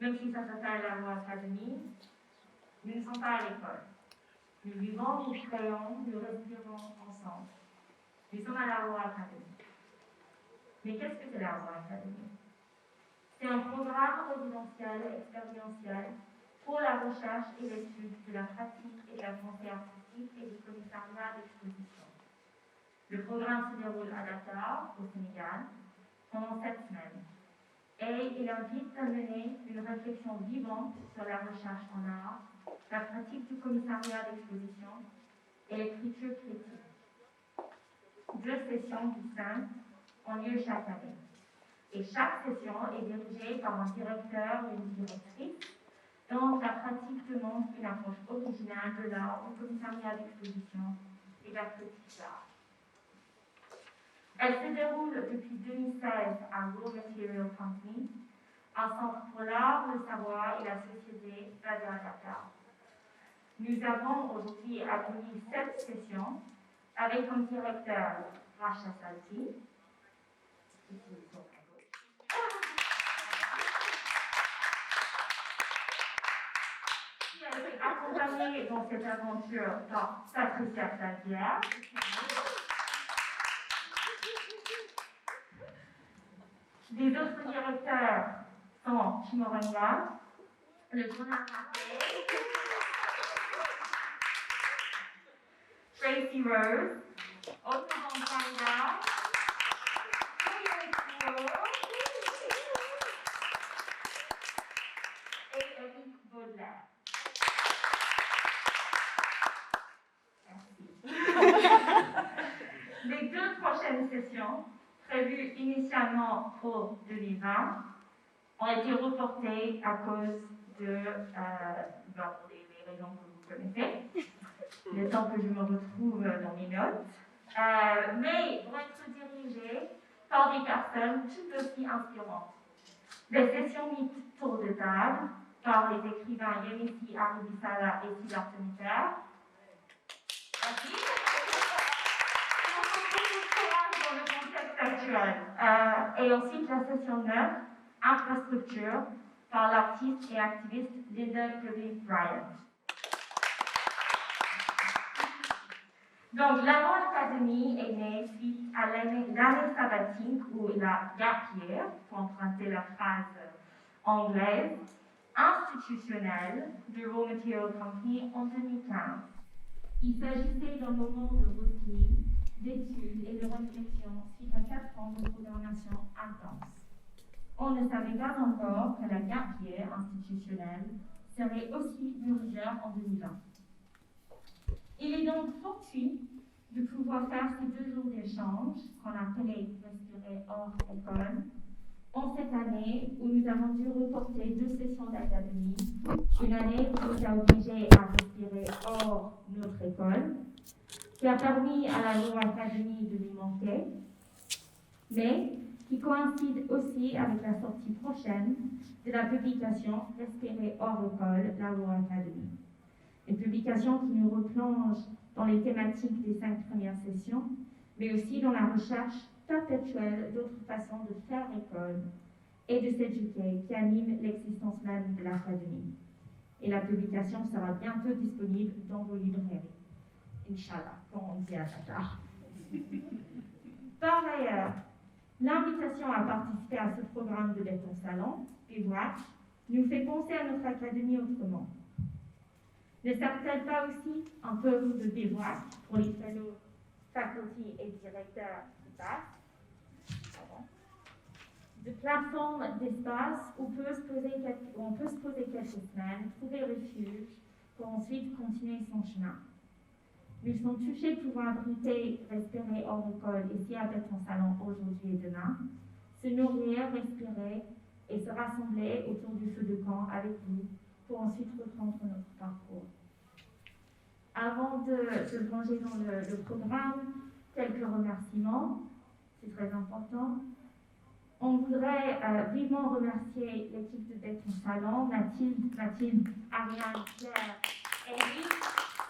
Même si ça s'appelle la Royal Academy, nous ne sommes pas à l'école. Nous vivons, nous créons, nous respirons ensemble. Nous sommes à la Royal Academy. Mais qu'est-ce que c'est la Royal Academy? C'est un programme résidentiel et expérientiel pour la recherche et l'étude de la pratique et de la pensée artistique et du commissariat d'exposition. Le programme se déroule à Dakar, au Sénégal, pendant 7 semaines. Et il invite à mener une réflexion vivante sur la recherche en art, la pratique du commissariat d'exposition et l'écriture critique. 2 sessions distinctes ont lieu chaque année. Et chaque session est dirigée par un directeur ou une directrice dont la pratique demande une approche originale de l'art au commissariat d'exposition et de la critique d'art. Elle se déroule depuis 2016 à Raw Material Company, un centre pour l'art, le savoir et la société basé à Dakar. Nous avons aujourd'hui accueilli 7 sessions avec comme directeur Racha Salti, qui a été accompagnée dans cette aventure par Patricia Xavier. Les autres directeurs sont Chimorenga, le journal Marquet, Tracy Rose, Otto Montana, et Eric Baudelaire. Merci. Les 2 prochaines sessions, prévues initialement pour 2020, ont été reportées à cause de les raisons que vous connaissez, le temps que je me retrouve dans mes notes, mais vont être dirigées par des personnes tout aussi inspirantes. Les sessions mises tour de table par les écrivains Yemisi Arubisala et Siddhartha Mitter. Merci. Dans le contexte actuel. Et ensuite la session 9, infrastructure, par l'artiste et activiste Linda Kirby Bryant. Donc, la Royal Academy est née suite à l'année sabbatique ou la gap year, pour emprunter la phrase anglaise, institutionnelle de Raw Material Company en 2015. Il s'agissait d'un moment de routine, d'études et de réflexion suite à 4 ans de programmation intense. On ne savait pas encore que la gap year institutionnelle serait aussi majeure en 2020. Il est donc fortuit de pouvoir faire ces 2 jours d'échange, qu'on appelait Respirer hors école, en cette année où nous avons dû reporter 2 sessions d'académie, une année qui nous a obligés à respirer hors notre école, qui a permis à la Royal Academy de nous manquer, mais qui coïncide aussi avec la sortie prochaine de la publication Respirer hors école, la Royal Academy. Une publication qui nous replonge dans les thématiques des 5 premières sessions, mais aussi dans la recherche perpétuelle d'autres façons de faire école et de s'éduquer qui anime l'existence même de l'Académie. Et la publication sera bientôt disponible dans vos librairies. Inch'Allah, comme on dit à Dakar. Par ailleurs, l'invitation à participer à ce programme de Béton Salon, Bivouac, nous fait penser à notre académie autrement. Ne sert-elle pas aussi un peu de bivouac pour les fellow faculty et directeurs qui passent, de plateforme d'espace où on peut se poser quelques semaines, trouver refuge pour ensuite continuer son chemin. Nous sommes touchés de pouvoir abriter, respirer hors école ici à Béton Salon aujourd'hui et demain, se nourrir, respirer et se rassembler autour du feu de camp avec vous pour ensuite reprendre notre parcours. Avant de se plonger dans le programme, quelques remerciements, c'est très important. On voudrait vivement remercier l'équipe de Béton Salon, Mathilde, Ariane, Pierre, Eric,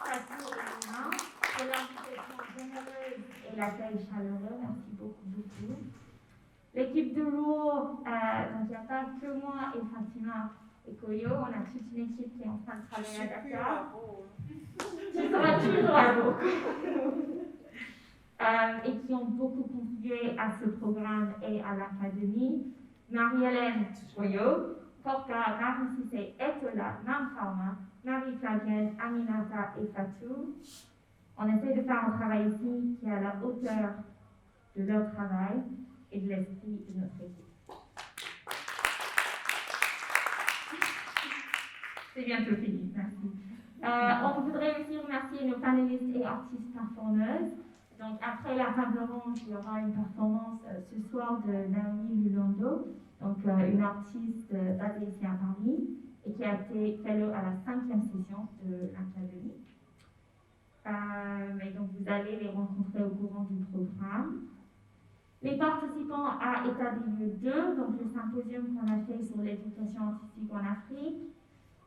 Fatou et Lina, pour l'invitation généreuse et l'accueil chaleureux. Merci beaucoup. L'équipe de Raw, donc il n'y a pas que moi et Fatima et Koyo. On a toute une équipe qui est en train de travailler à Dakar. Je seras toujours à l'eau. Et qui ont beaucoup contribué à ce programme et à l'académie. Marie-Hélène Koyo, Porta, Marie-Cissé, Etola, Namfarma, Marie-Flavienne, Aminata et Fatou. On essaie de faire un travail ici qui est à la hauteur de leur travail et de l'esprit de notre équipe. C'est bientôt fini, merci. On voudrait aussi remercier nos panélistes et artistes performeuses. Donc, après la table ronde, il y aura une performance ce soir de Naomi Lulando, donc une artiste basée ici à Paris et qui a été fellow à la 5e session de l'Académie. Et donc, vous allez les rencontrer au courant du programme. Les participants à État des lieux 2, donc le symposium qu'on a fait sur l'éducation artistique en Afrique,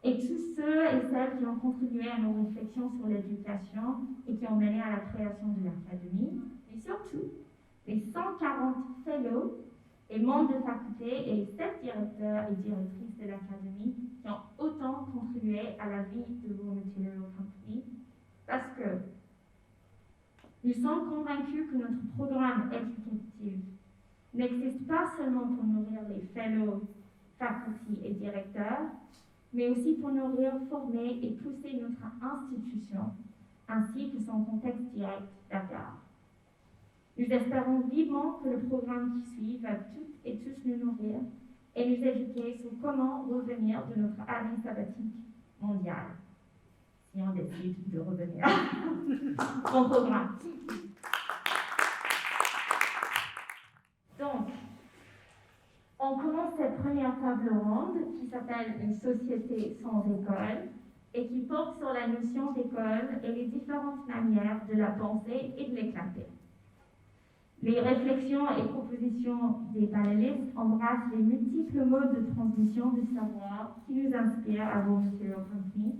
et tous ceux et celles qui ont contribué à nos réflexions sur l'éducation et qui ont mené à la création de l'Académie, et surtout les 140 fellows et membres de faculté et les 7 directeurs et directrices de l'Académie qui ont autant contribué à la vie de Raw Material Company, parce que nous sommes convaincus que notre programme éducatif n'existe pas seulement pour nourrir les fellows, facultés et directeurs, mais aussi pour nourrir, former et pousser notre institution, ainsi que son contexte direct Dakar. Nous espérons vivement que le programme qui suit va toutes et tous nous nourrir et nous éduquer sur comment revenir de notre année sabbatique mondiale, si on décide de revenir. Bon programme. Donc, on commence cette première table ronde qui s'appelle Une société sans école et qui porte sur la notion d'école et les différentes manières de la penser et de l'éclater. Les réflexions et propositions des panélistes embrassent les multiples modes de transmission du savoir qui nous inspirent à Raw Material Company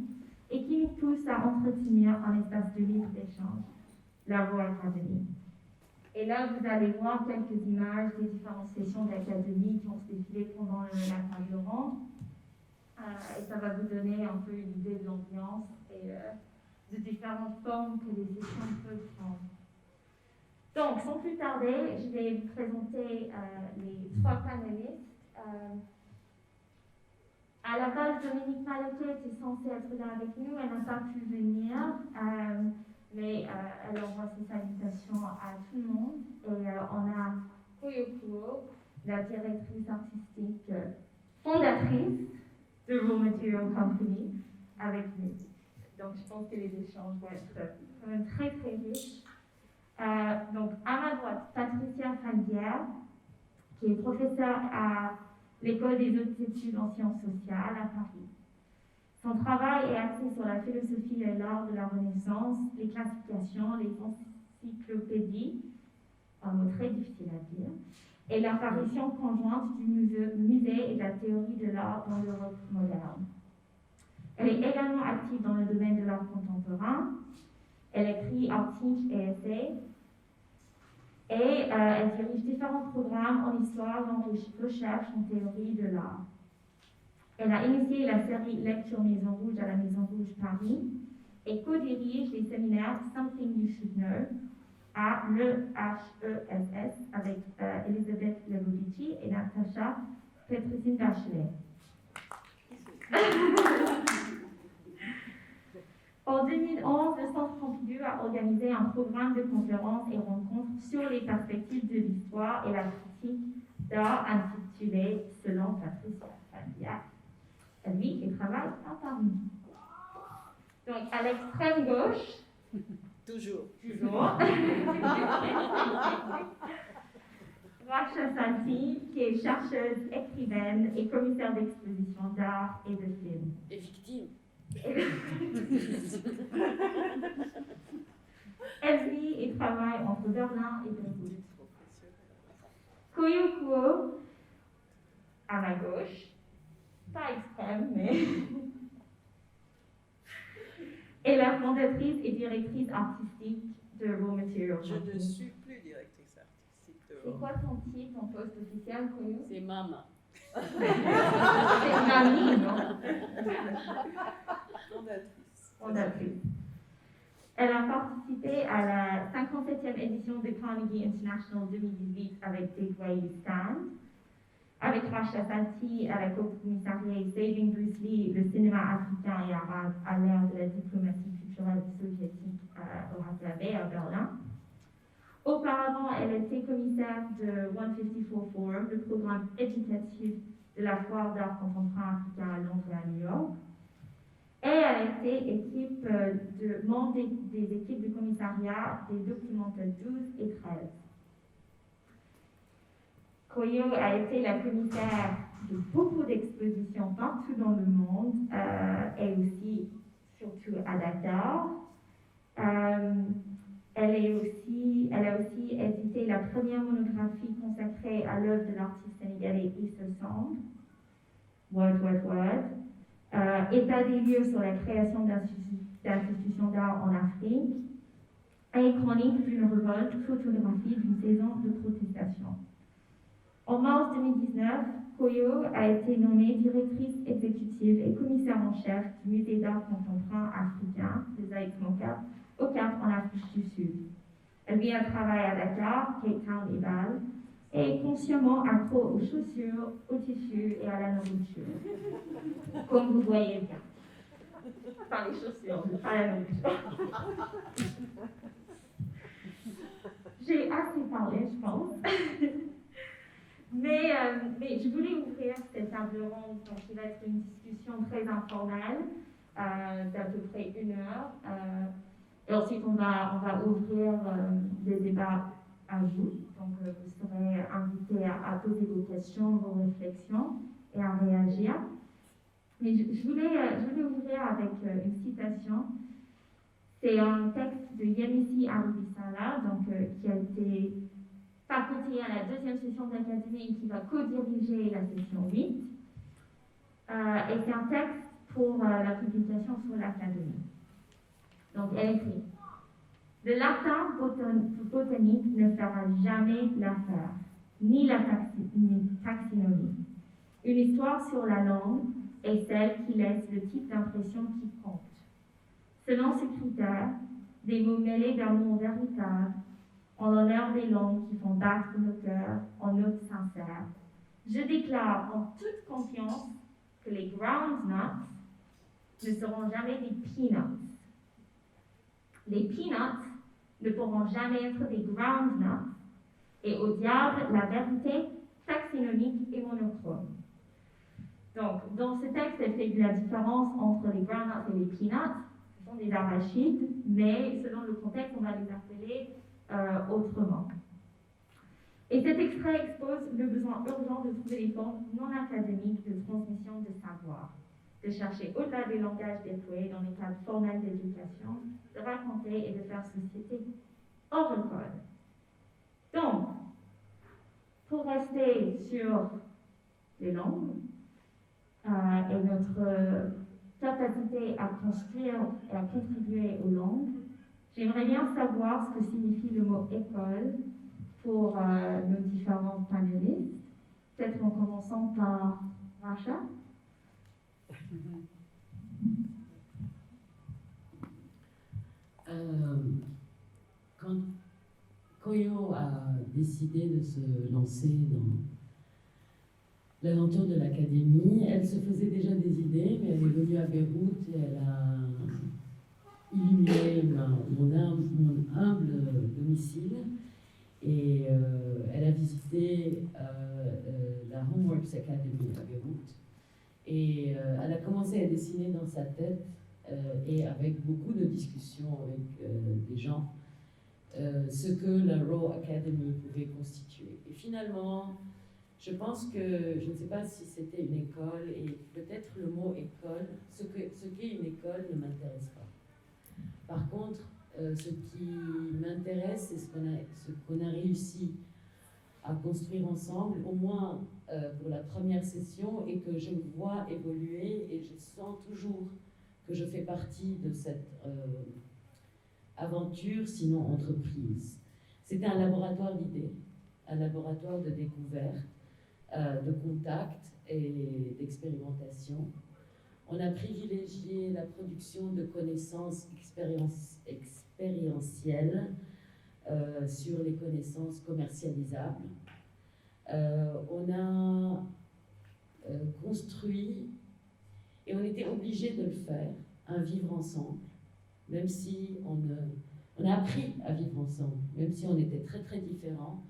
et qui nous poussent à entretenir un espace de libre d'échange, la Raw Academy. Et là, vous allez voir quelques images des différentes sessions d'académie qui ont se défilé pendant la table ronde. Et ça va vous donner un peu une idée de l'ambiance et de différentes formes que les sessions peuvent prendre. Donc, sans plus tarder, je vais vous présenter les 3 panélistes. À la base, Dominique Malaquet était censée être là avec nous, elle n'a pas pu venir. Mais elle envoie ses salutations à tout le monde. Et on a Koyo, la directrice artistique fondatrice de Raw Material Company, avec nous. Donc je pense que les échanges vont être quand même très très riches. Donc à ma droite, Patricia Falguière, qui est professeure à l'École des hautes études en sciences sociales à Paris. Son travail est axé sur la philosophie et l'art de la Renaissance, les classifications, les encyclopédies, un mot très difficile à dire, et l'apparition conjointe du musée et de la théorie de l'art dans l'Europe moderne. Elle est également active dans le domaine de l'art contemporain. Elle écrit articles et essais. Et elle dirige différents programmes en histoire, en recherche, en théorie de l'art. Elle a initié la série Lecture Maison Rouge à la Maison Rouge Paris et co-dirige les séminaires Something You Should Know à l'EHESS avec Elisabeth Lebovici et Natacha Petricine-Bachelet. En 2011, le Centre Pompidou a organisé un programme de conférences et rencontres sur les perspectives de l'histoire et la critique d'art intitulé Selon Patricia Falguière. Elle vit et travaille à Paris. Donc, à l'extrême gauche, toujours, Racha Santi, qui est chercheuse, écrivaine et commissaire d'exposition d'art et de film. Et victime. Elle vit et travaille entre Berlin et Beyrouth. Koyo Kuo, à ma gauche, pas extrême, mais est la fondatrice et directrice artistique de Raw Material Company. Je ne suis plus directrice artistique de Raw. C'est quoi ton titre, ton poste officiel, Koyo? C'est Mama. C'est une amie, non? Fondatrice. Elle a participé à la 57e édition de Carnegie International 2018 avec Big Way You Stand. Avec Rachel Sati, elle a co-commissarié Saving Bruce Lee, le cinéma africain et arabe à l'ère de la diplomatie culturelle soviétique au HKB à Berlin. Auparavant, elle était commissaire de 154 Forum, le programme éducatif de la foire d'art contemporain africain à Londres et à New York. Et elle a été membre des équipes de commissariat des documentaires 12 et 13. Koyo a été la commissaire de beaucoup d'expositions partout dans le monde et aussi, surtout à Dakar. Elle a aussi édité la première monographie consacrée à l'œuvre de l'artiste sénégalais Issa Samb, Word. État des lieux sur la création d'institutions d'art en Afrique et chronique d'une révolte, photographie d'une saison de protestation. En mars 2019, Koyo a été nommée directrice exécutive et commissaire en chef du Musée d'art contemporain africain de Zaïre-Mokap au Cap en Afrique du Sud. Elle vient travailler à Dakar, Cape Town et Bâle et est consciemment accro aux chaussures, aux tissus et à la nourriture. Comme vous voyez bien. Enfin, les chaussures, pas la nourriture. J'ai assez parlé, je pense. Mais je voulais ouvrir cette table ronde, donc qui va être une discussion très informelle, d'à peu près 1 heure. Et ensuite, on va ouvrir des débats à vous. Donc, vous serez invités à poser vos questions, vos réflexions et à réagir. Mais je voulais ouvrir avec une citation. C'est un texte de Yemisi Arubisala, qui a été faculté à la 2e session de l'Académie et qui va co-diriger la session 8. Et c'est un texte pour la publication sur l'Académie. Donc, elle écrit « Le latin botanique ne fera jamais l'affaire, ni la taxinomie. Une histoire sur la langue est celle qui laisse le type d'impression qui compte. Selon ce critère, des mots mêlés d'un mot véritable, en l'honneur des langues qui font battre nos cœurs en notes sincères, je déclare en toute confiance que les groundnuts ne seront jamais des peanuts. Les peanuts ne pourront jamais être des groundnuts, et au diable la vérité taxonomique et monochrome. » Donc, dans ce texte, elle fait la différence entre les groundnuts et les peanuts. Ce sont des arachides, mais selon le contexte, on va les appeler autrement. Et cet extrait expose le besoin urgent de trouver des formes non académiques de transmission de savoir, de chercher au-delà des langages déployés dans les cadres formels d'éducation, de raconter et de faire société hors école. Donc, pour rester sur les langues et notre capacité à construire et à contribuer aux langues, j'aimerais bien savoir ce que signifie le mot école pour nos différents panélistes. Peut-être en commençant par Racha. Quand Koyo a décidé de se lancer dans l'aventure de l'académie, elle se faisait déjà des idées, mais elle est venue à Beyrouth et elle a illuminé mon humble domicile. Et elle a visité la Homeworks Academy à Beyrouth. Et elle a commencé à dessiner dans sa tête et avec beaucoup de discussions avec des gens ce que la Rowe Academy pouvait constituer. Et finalement, je pense que, je ne sais pas si c'était une école, et peut-être le mot école, ce qu'est une école ne m'intéresse pas. Par contre, ce qui m'intéresse, c'est ce qu'on a réussi à construire ensemble, au moins pour la première session, et que je vois évoluer, et je sens toujours que je fais partie de cette aventure, sinon entreprise. C'était un laboratoire d'idées, un laboratoire de découverte, de contact et d'expérimentation. On a privilégié la production de connaissances expérientielles sur les connaissances commercialisables. On a construit, et on était obligé de le faire, un vivre ensemble, même si on a appris à vivre ensemble, même si on était très très différents.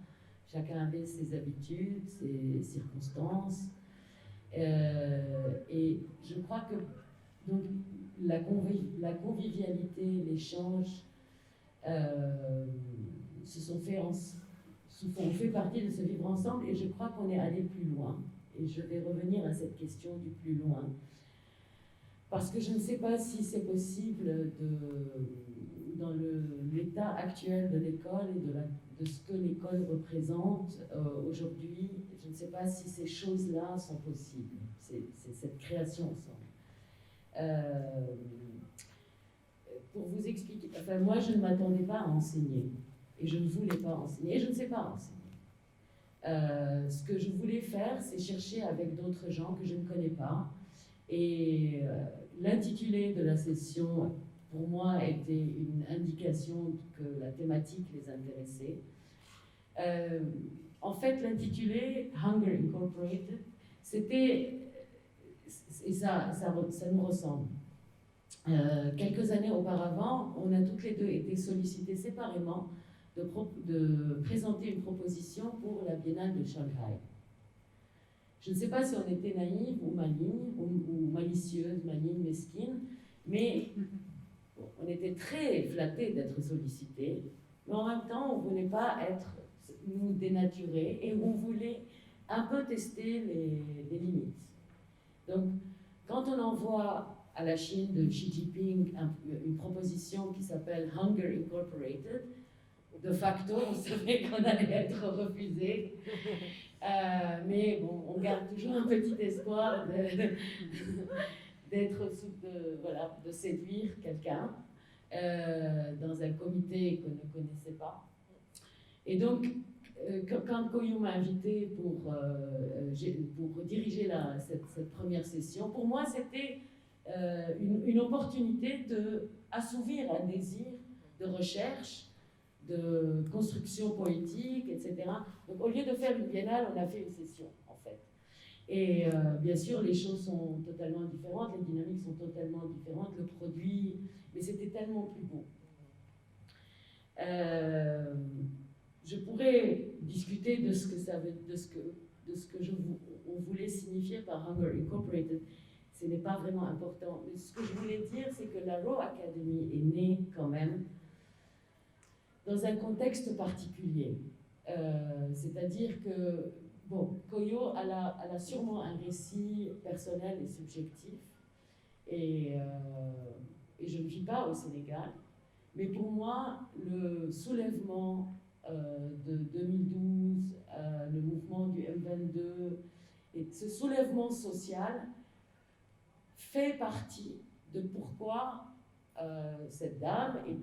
Chacun avait ses habitudes, ses circonstances. Et je crois que donc, la convivialité, l'échange ont fait partie de ce vivre ensemble, et je crois qu'on est allé plus loin. Et je vais revenir à cette question du plus loin. Parce que je ne sais pas si c'est possible, dans l'état actuel de l'école et de ce que l'école représente aujourd'hui, je ne sais pas si ces choses-là sont possibles, c'est cette création ensemble. Pour vous expliquer, enfin moi je ne m'attendais pas à enseigner, et je ne voulais pas enseigner, et je ne sais pas enseigner. Ce que je voulais faire, c'est chercher avec d'autres gens que je ne connais pas, et l'intitulé de la session, pour moi, était une indication que la thématique les intéressait. En fait, l'intitulé Hunger Incorporated, c'était, et ça nous ressemble. Quelques années auparavant, on a toutes les deux été sollicitées séparément de présenter une proposition pour la Biennale de Shanghai. Je ne sais pas si on était naïve ou maligne, ou malicieuse, maligne, mesquine, mais on était très flattés d'être sollicités, mais en même temps, on ne voulait pas nous dénaturer, et on voulait un peu tester les limites. Donc, quand on envoie à la Chine de Xi Jinping une proposition qui s'appelle Hunger Incorporated, de facto, on savait qu'on allait être refusé. Mais bon, on garde toujours un petit espoir de séduire quelqu'un dans un comité qu'on ne connaissait pas. Et donc, quand Koyo m'a invité pour diriger cette première session, pour moi, c'était une opportunité d'assouvir un désir de recherche, de construction poétique, etc. Donc, au lieu de faire une biennale, on a fait une session, en fait. Et bien sûr, les choses sont totalement différentes, les dynamiques sont totalement différentes, le produit, mais c'était tellement plus beau. Je pourrais discuter de ce que on voulait signifier par Hunger Incorporated. Ce n'est pas vraiment important. Mais ce que je voulais dire, c'est que la Raw Academy est née quand même dans un contexte particulier. C'est-à-dire que, bon, Koyo, elle a sûrement un récit personnel et subjectif, et je ne vis pas au Sénégal, mais pour moi, le soulèvement de 2012, le mouvement du M22, et ce soulèvement social fait partie de pourquoi cette dame et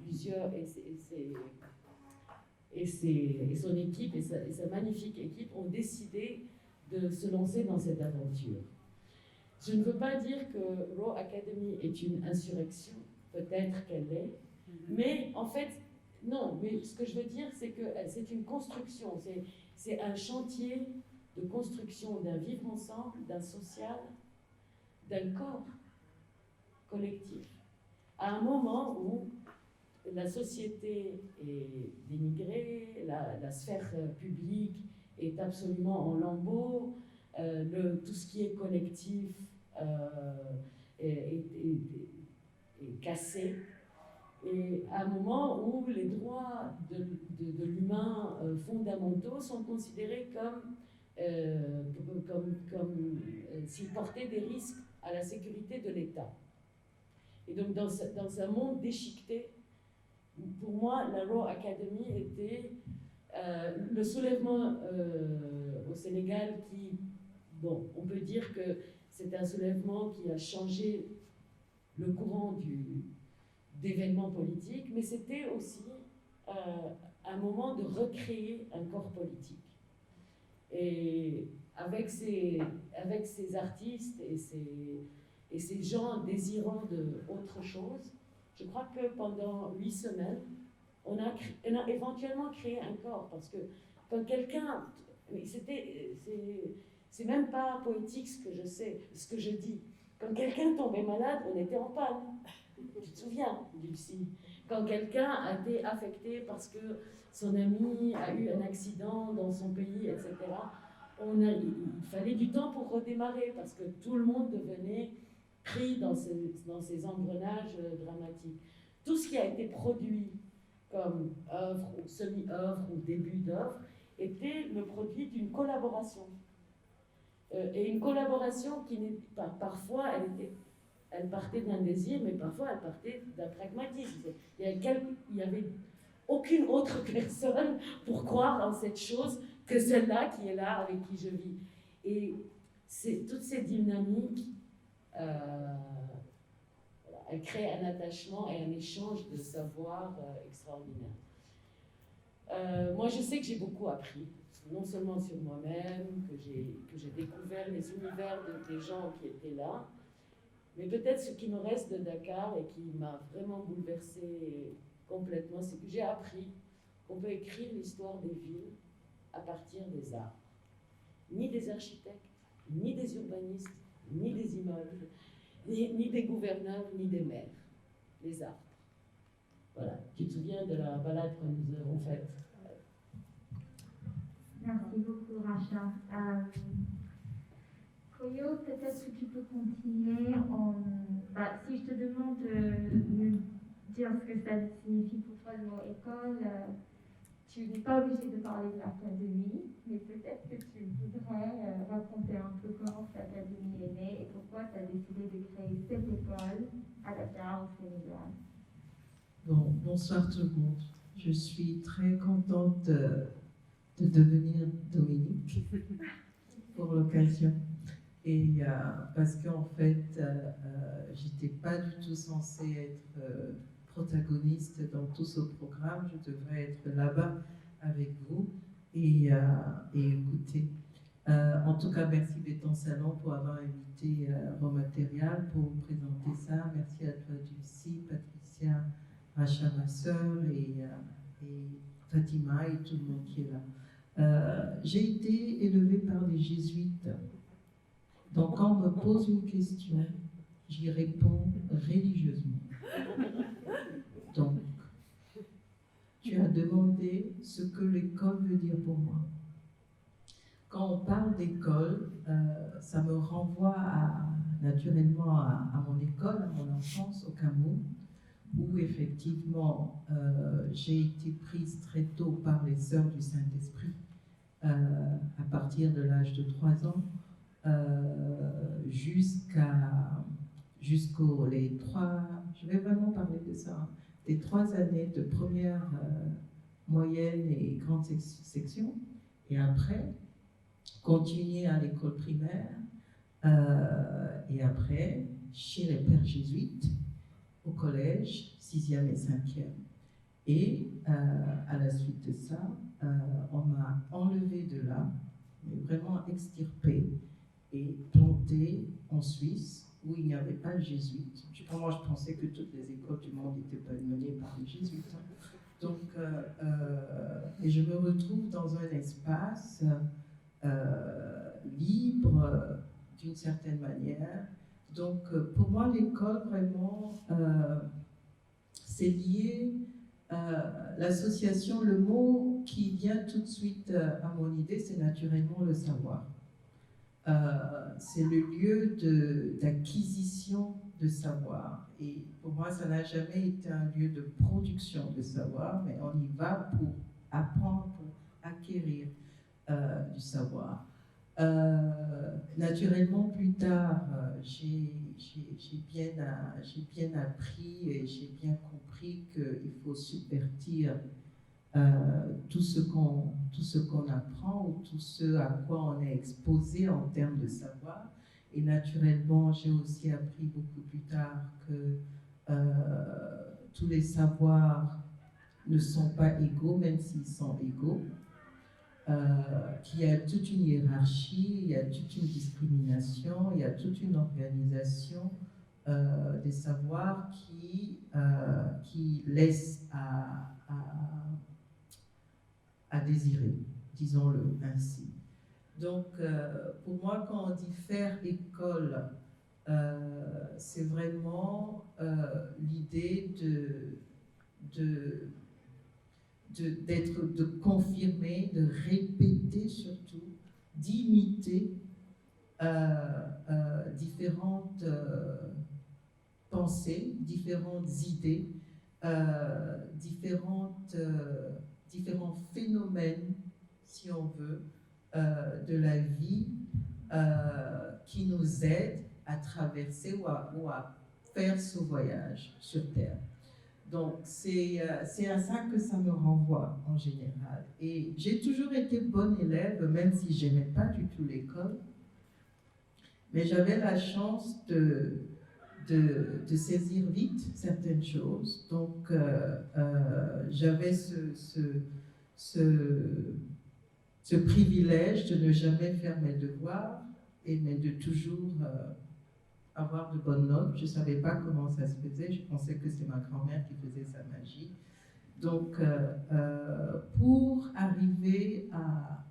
son équipe, et sa magnifique équipe ont décidé de se lancer dans cette aventure. Je ne veux pas dire que Raw Academy est une insurrection, peut-être qu'elle l'est, mais en fait, non, mais ce que je veux dire, c'est que c'est une construction, c'est un chantier de construction d'un vivre ensemble, d'un social, d'un corps collectif, à un moment où la société est dénigrée, la sphère publique est absolument en lambeaux, tout ce qui est collectif est cassé, et à un moment où les droits de l'humain fondamentaux sont considérés comme s'ils portaient des risques à la sécurité de l'État. Et donc dans un monde déchiqueté, pour moi, la Raw Academy était le soulèvement au Sénégal qui, bon, on peut dire que c'est un soulèvement qui a changé le courant d'événements politiques, mais c'était aussi un moment de recréer un corps politique. Et avec ces artistes et ces gens désirant autre chose, je crois que pendant 8 semaines, on a éventuellement créé un corps. Parce que quand quelqu'un... C'est même pas poétique ce que je dis. Quand quelqu'un tombait malade, on était en panne. Tu te souviens, Dulcie? Quand quelqu'un a été affecté parce que son ami a eu un accident dans son pays, etc., il fallait du temps pour redémarrer parce que tout le monde devenait pris dans ces engrenages dramatiques. Tout ce qui a été produit comme œuvre ou semi-œuvre ou début d'œuvre était le produit d'une collaboration. Et une collaboration qui n'est pas... Parfois, elle partait d'un désir, mais parfois elle partait d'un pragmatisme. Il n'y avait aucune autre personne pour croire en cette chose que celle-là qui est là, avec qui je vis. Et toutes ces dynamiques, elles créent un attachement et un échange de savoir extraordinaire. Moi, je sais que j'ai beaucoup appris, non seulement sur moi-même, que j'ai découvert les univers des gens qui étaient là, mais peut-être ce qui me reste de Dakar et qui m'a vraiment bouleversée complètement, c'est que j'ai appris qu'on peut écrire l'histoire des villes à partir des arbres. Ni des architectes, ni des urbanistes, ni des immeubles, ni des gouverneurs, ni des maires. Les arbres. Voilà. Tu te souviens de la balade que nous avons faite? Merci beaucoup, Racha. Koyo, peut-être que tu peux continuer si je te demande de me dire ce que ça signifie pour toi le mot école, tu n'es pas obligé de parler de l'académie, mais peut-être que tu voudrais raconter un peu comment cette académie est née et pourquoi tu as décidé de créer cette école à Dakar, au Sénégal. Bon, bonsoir tout le monde. Je suis très contente de devenir Dominique pour l'occasion. Et parce qu'en fait, j'étais pas du tout censée être protagoniste dans tout ce programme. Je devrais être là-bas avec vous et écouter. En tout cas, merci Béton Salon pour avoir invité Romaterial pour vous présenter ça. Merci à toi, Dulcie, Patricia, Racha, ma sœur, et Fatima et tout le monde qui est là. J'ai été élevée par des jésuites. Donc, quand on me pose une question, j'y réponds religieusement. Donc, tu as demandé ce que l'école veut dire pour moi. Quand on parle d'école, ça me renvoie naturellement à mon école, à mon enfance au Cameroun, où effectivement j'ai été prise très tôt par les Sœurs du Saint-Esprit, à partir de l'âge de 3 ans. Jusqu'aux les 3, je vais vraiment parler de ça, hein, les 3 années de première, moyenne et grande section, et après, continuer à l'école primaire, et après, chez les pères jésuites, au collège, 6e et 5e. Et à la suite de ça, on m'a enlevé de là, mais vraiment extirpé, et planté en Suisse, où il n'y avait pas de jésuites. Moi, je pensais que toutes les écoles du monde étaient menées par les jésuites. Donc, et je me retrouve dans un espace libre, d'une certaine manière. Donc, pour moi, l'école, vraiment, c'est lié l'association, le mot qui vient tout de suite à mon idée, c'est naturellement le savoir. C'est le lieu d'acquisition de savoir. Et pour moi, ça n'a jamais été un lieu de production de savoir, mais on y va pour apprendre, pour acquérir du savoir. Naturellement, plus tard, j'ai bien appris et j'ai bien compris qu'il faut subvertir tout ce qu'on apprend ou tout ce à quoi on est exposé en termes de savoir. Et naturellement, j'ai aussi appris beaucoup plus tard que tous les savoirs ne sont pas égaux, même s'ils sont égaux. qu'il y a toute une hiérarchie, il y a toute une discrimination, il y a toute une organisation des savoirs qui laisse à désirer, disons-le ainsi. Donc, pour moi, quand on dit faire école, c'est vraiment l'idée de confirmer, de répéter surtout, d'imiter différentes pensées, différentes idées, différents phénomènes, si on veut, de la vie qui nous aident à traverser ou à faire ce voyage sur Terre. Donc, c'est à ça que ça me renvoie en général. Et j'ai toujours été bonne élève, même si je n'aimais pas du tout l'école. Mais j'avais la chance de saisir vite certaines choses. Donc, j'avais ce privilège de ne jamais faire mes devoirs, mais de toujours avoir de bonnes notes. Je ne savais pas comment ça se faisait, je pensais que c'était ma grand-mère qui faisait sa magie. Donc, pour arriver à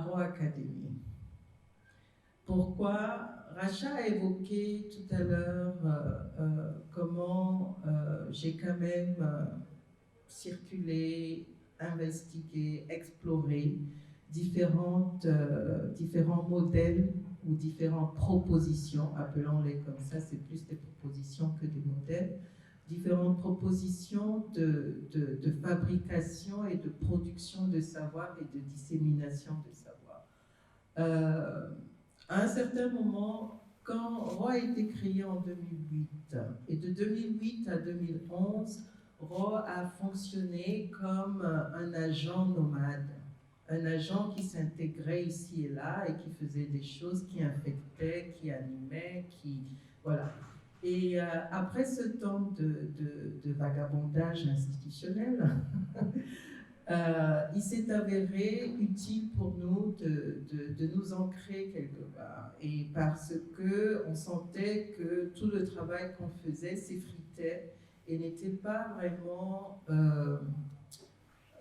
Roe Academy, pourquoi Racha a évoqué tout à l'heure comment j'ai quand même circulé, investigué, exploré différents modèles ou différentes propositions, appelons-les comme ça, c'est plus des propositions que des modèles, différentes propositions de fabrication et de production de savoir et de dissémination de savoir. À un certain moment, quand Roe a été créé en 2008, et de 2008 à 2011, Roe a fonctionné comme un agent nomade, un agent qui s'intégrait ici et là et qui faisait des choses, qui infectait, qui animait, voilà. Et après ce temps de vagabondage institutionnel, il s'est avéré utile pour nous de nous ancrer quelque part. Et parce qu'on sentait que tout le travail qu'on faisait s'effritait et n'était pas vraiment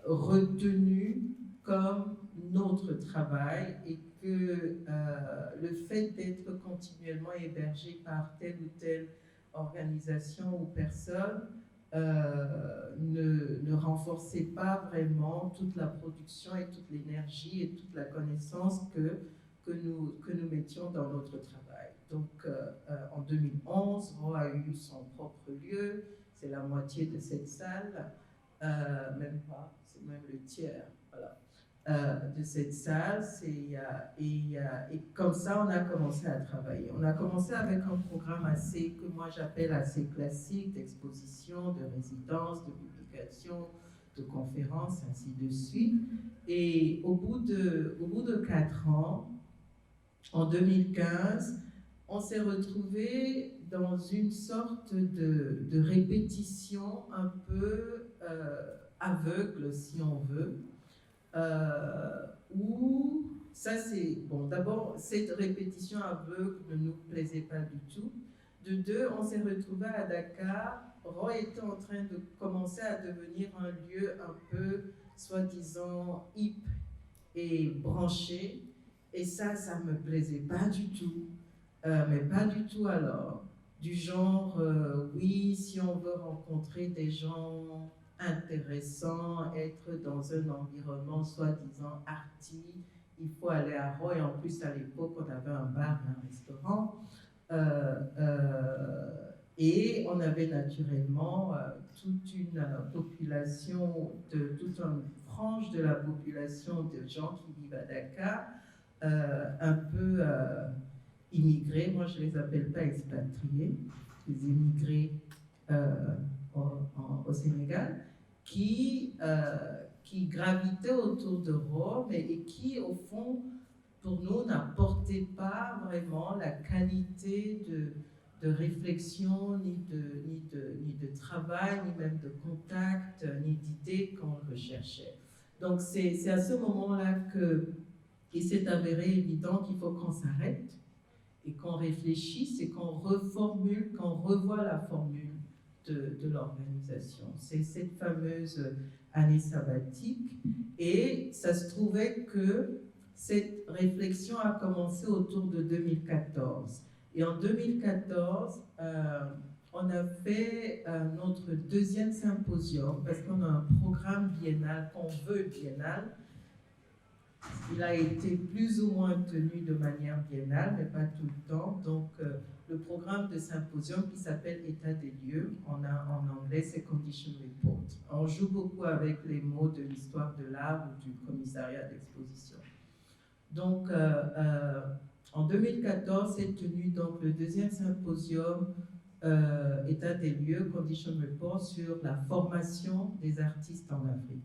retenu comme notre travail, et que le fait d'être continuellement hébergé par telle ou telle organisation ou personne ne renforçait pas vraiment toute la production et toute l'énergie et toute la connaissance que nous mettions dans notre travail. Donc en 2011, Roe a eu son propre lieu, c'est la moitié de cette salle, même pas, c'est même le tiers, voilà. De cette salle, et comme ça on a commencé à travailler. On a commencé avec un programme que moi j'appelle assez classique, d'exposition, de résidence, de publication, de conférences, ainsi de suite. Et au bout de 4 ans, en 2015, on s'est retrouvé dans une sorte de répétition un peu aveugle, si on veut, où ça c'est bon. D'abord, cette répétition aveugle ne nous plaisait pas du tout. De deux, on s'est retrouvé à Dakar. Roe était en train de commencer à devenir un lieu un peu soi-disant hip et branché, et ça me plaisait pas du tout, mais pas du tout alors. Du genre, oui, si on veut rencontrer des gens intéressant, être dans un environnement soi-disant arty, il faut aller à Roe. En plus, à l'époque, on avait un bar et un restaurant. Et on avait naturellement toute une population, toute une frange de la population de gens qui vivent à Dakar, un peu immigrés. Moi, je ne les appelle pas expatriés, les immigrés au Sénégal, qui gravitaient autour de Rome et qui, au fond, pour nous, n'apportaient pas vraiment la qualité de réflexion, ni de travail, ni même de contact, ni d'idées qu'on recherchait. Donc c'est à ce moment-là qu'il s'est avéré évident qu'il faut qu'on s'arrête et qu'on réfléchisse et qu'on reformule, qu'on revoie la formule de l'organisation. C'est cette fameuse année sabbatique, et ça se trouvait que cette réflexion a commencé autour de 2014. Et en 2014, on a fait notre deuxième symposium, parce qu'on a un programme biennal, qu'on veut biennal. Il a été plus ou moins tenu de manière biennale, mais pas tout le temps. Donc, le programme de symposium qui s'appelle État des lieux, en anglais, c'est Condition Report. On joue beaucoup avec les mots de l'histoire de l'art ou du commissariat d'exposition. Donc, en 2014, s'est tenu donc le deuxième symposium État des lieux, Condition Report, sur la formation des artistes en Afrique.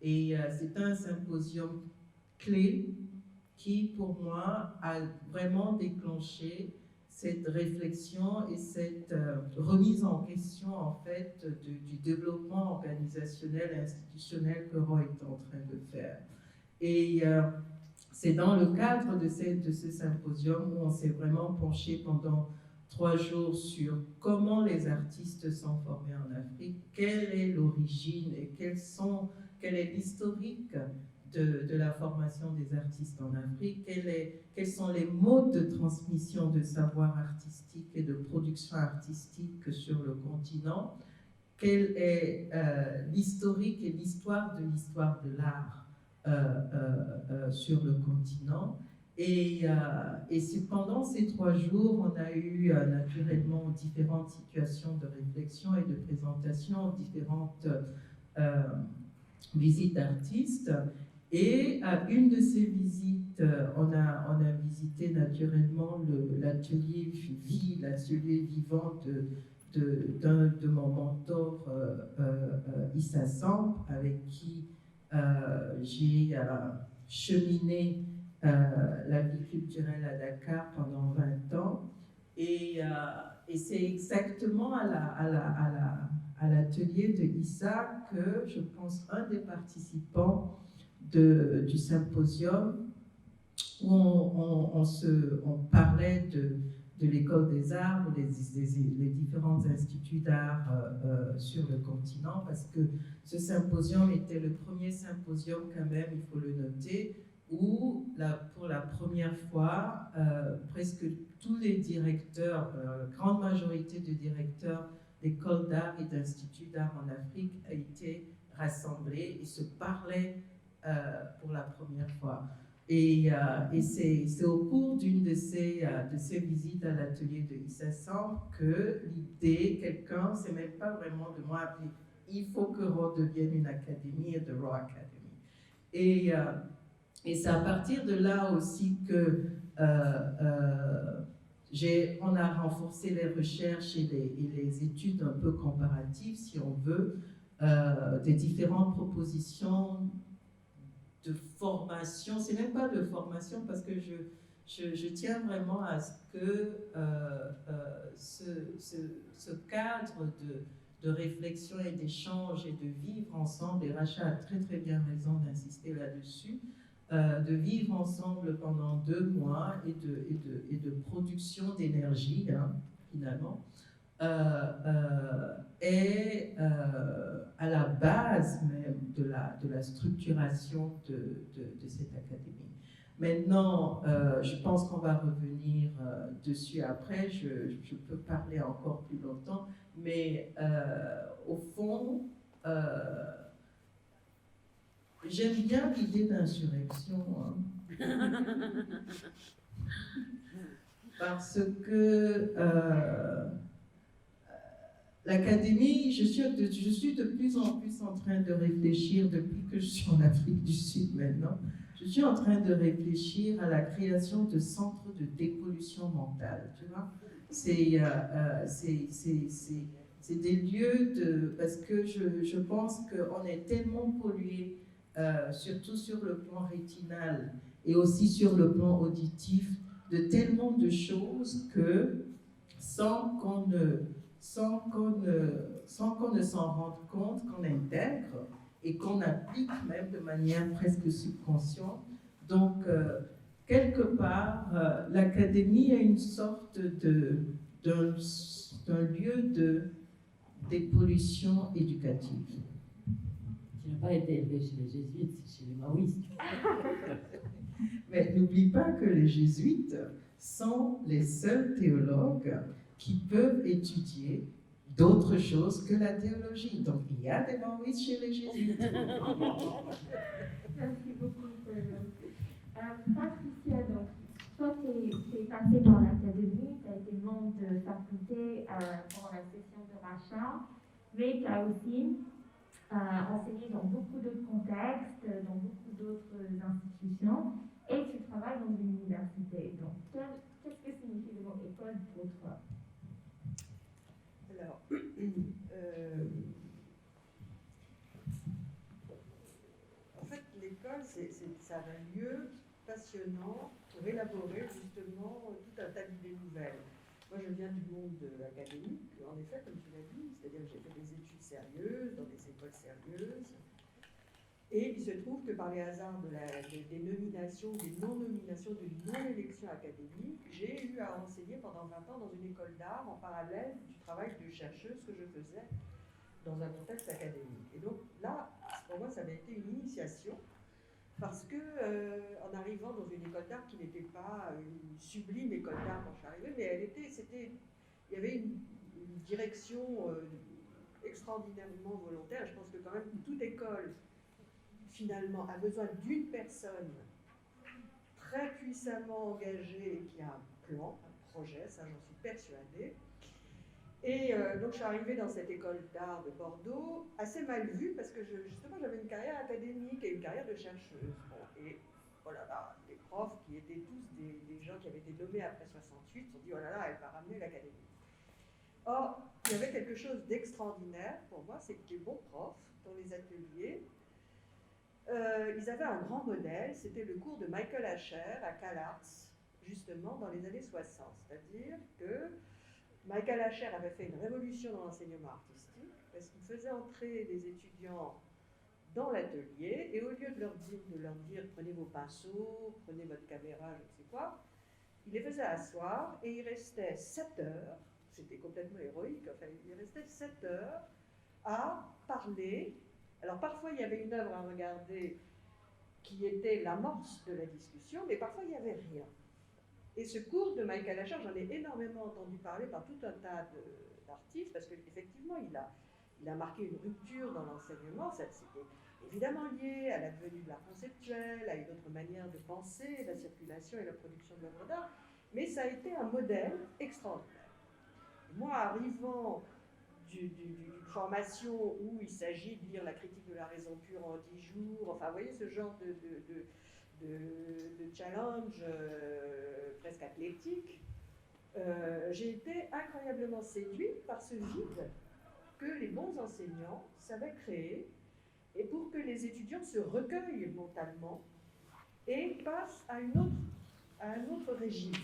Et c'est un symposium clé qui, pour moi, a vraiment déclenché cette réflexion et cette remise en question, en fait, du développement organisationnel et institutionnel que Roy est en train de faire. Et c'est dans le cadre de ce symposium où on s'est vraiment penché pendant 3 jours sur comment les artistes sont formés en Afrique, quelle est l'origine et quel est l'historique de la formation des artistes en Afrique, quels sont les modes de transmission de savoir artistique et de production artistique sur le continent, quel est l'historique et l'histoire de l'art sur le continent. Et pendant ces 3 jours, on a eu naturellement différentes situations de réflexion et de présentation, différentes visites d'artistes. Et à une de ces visites, on a visité naturellement l'atelier vie, l'atelier vivant d'un de mon mentor, Issa Samp, avec qui j'ai cheminé la vie culturelle à Dakar pendant 20 ans. Et c'est exactement à l'atelier de Issa que, je pense, un des participants du symposium, où on parlait de l'école des arts, ou les différents instituts d'art sur le continent, parce que ce symposium était le premier symposium, quand même, il faut le noter, où pour la première fois, presque tous les directeurs, la grande majorité de directeurs d'écoles d'art et d'instituts d'art en Afrique a été rassemblés et se parlaient pour la première fois. Et c'est au cours d'une de ces visites à l'atelier de Issa Samp que l'idée, quelqu'un, c'est même pas vraiment de moi, appelé, il faut que Raw devienne une académie, de Raw Academy. Et c'est à partir de là aussi que on a renforcé les recherches et les études un peu comparatives, si on veut, des différentes propositions de formation. C'est même pas de formation, parce que je tiens vraiment à ce que ce cadre de réflexion et d'échange et de vivre ensemble, et Racha a très très bien raison d'insister là-dessus, de vivre ensemble pendant 2 mois et de production d'énergie, finalement, est à la base même de la structuration de cette académie. Maintenant, je pense qu'on va revenir dessus après, je peux parler encore plus longtemps, mais au fond, j'aime bien l'idée d'insurrection, parce que l'académie, je suis de plus en plus en train de réfléchir, depuis que je suis en Afrique du Sud maintenant, je suis en train de réfléchir à la création de centres de dépollution mentale, tu vois. C'est des lieux parce que je pense qu'on est tellement pollué, surtout sur le plan rétinal et aussi sur le plan auditif, de tellement de choses que sans qu'on ne s'en rende compte, qu'on intègre et qu'on applique même de manière presque subconsciente. Donc, quelque part, l'académie est une sorte d'un lieu dépollution éducative. Tu n'as pas été élevé chez les jésuites, c'est chez les maoïstes. Mais n'oublie pas que les jésuites sont les seuls théologues qui peuvent étudier d'autres choses que la théologie. Donc il y a des maoïstes chez les jésuites. Merci beaucoup. Patricia, donc, toi, tu es passée par l'académie, tu as été membre de faculté pendant la session de rachat, mais tu as aussi enseigné dans beaucoup d'autres contextes, dans beaucoup d'autres institutions, et tu travailles dans une université. Donc, qu'est-ce que signifie le mot école pour toi? Alors, en fait, l'école, c'est un lieu passionnant pour élaborer justement tout un tas d'idées nouvelles. Moi, je viens du monde académique, en effet, comme tu l'as dit, c'est-à-dire que j'ai fait des études sérieuses, dans des écoles sérieuses. Et il se trouve que par les hasards des nominations, des non-nominations, de non-élection académique, j'ai eu à enseigner pendant 20 ans dans une école d'art en parallèle du travail de chercheuse que je faisais dans un contexte académique. Et donc là, pour moi, ça avait été une initiation parce que en arrivant dans une école d'art qui n'était pas une sublime école d'art quand je suis arrivée, mais il y avait une direction extraordinairement volontaire. Je pense que quand même toute école finalement a besoin d'une personne très puissamment engagée et qui a un plan, un projet, ça j'en suis persuadée. Et donc je suis arrivée dans cette école d'art de Bordeaux, assez mal vue parce que justement j'avais une carrière académique et une carrière de chercheuse. Bon, et oh là là, les profs qui étaient tous des gens qui avaient été nommés après 68 se sont dit oh là là, elle va ramener l'académie. Or, il y avait quelque chose d'extraordinaire pour moi, c'est que les bons profs dans les ateliers, ils avaient un grand modèle, c'était le cours de Michael Asher à CalArts, justement dans les années 60. C'est-à-dire que Michael Asher avait fait une révolution dans l'enseignement artistique, parce qu'il faisait entrer les étudiants dans l'atelier, et au lieu de leur dire prenez vos pinceaux, prenez votre caméra, je ne sais quoi, il les faisait asseoir, et il restait 7 heures, c'était complètement héroïque, enfin, il restait 7 heures à parler. Alors parfois il y avait une œuvre à regarder qui était l'amorce de la discussion, mais parfois il n'y avait rien. Et ce cours de Michael Asher, j'en ai énormément entendu parler par tout un tas d'artistes, parce qu'effectivement il a marqué une rupture dans l'enseignement. C'était évidemment lié à la venue de l'art conceptuel, à une autre manière de penser la circulation et la production de l'œuvre d'art, mais ça a été un modèle extraordinaire. Moi, arrivant d'une formation où il s'agit de lire la critique de la raison pure en 10 jours, enfin, vous voyez, ce genre de challenge presque athlétique, j'ai été incroyablement séduite par ce vide que les bons enseignants savaient créer, et pour que les étudiants se recueillent mentalement et passent à un autre régime.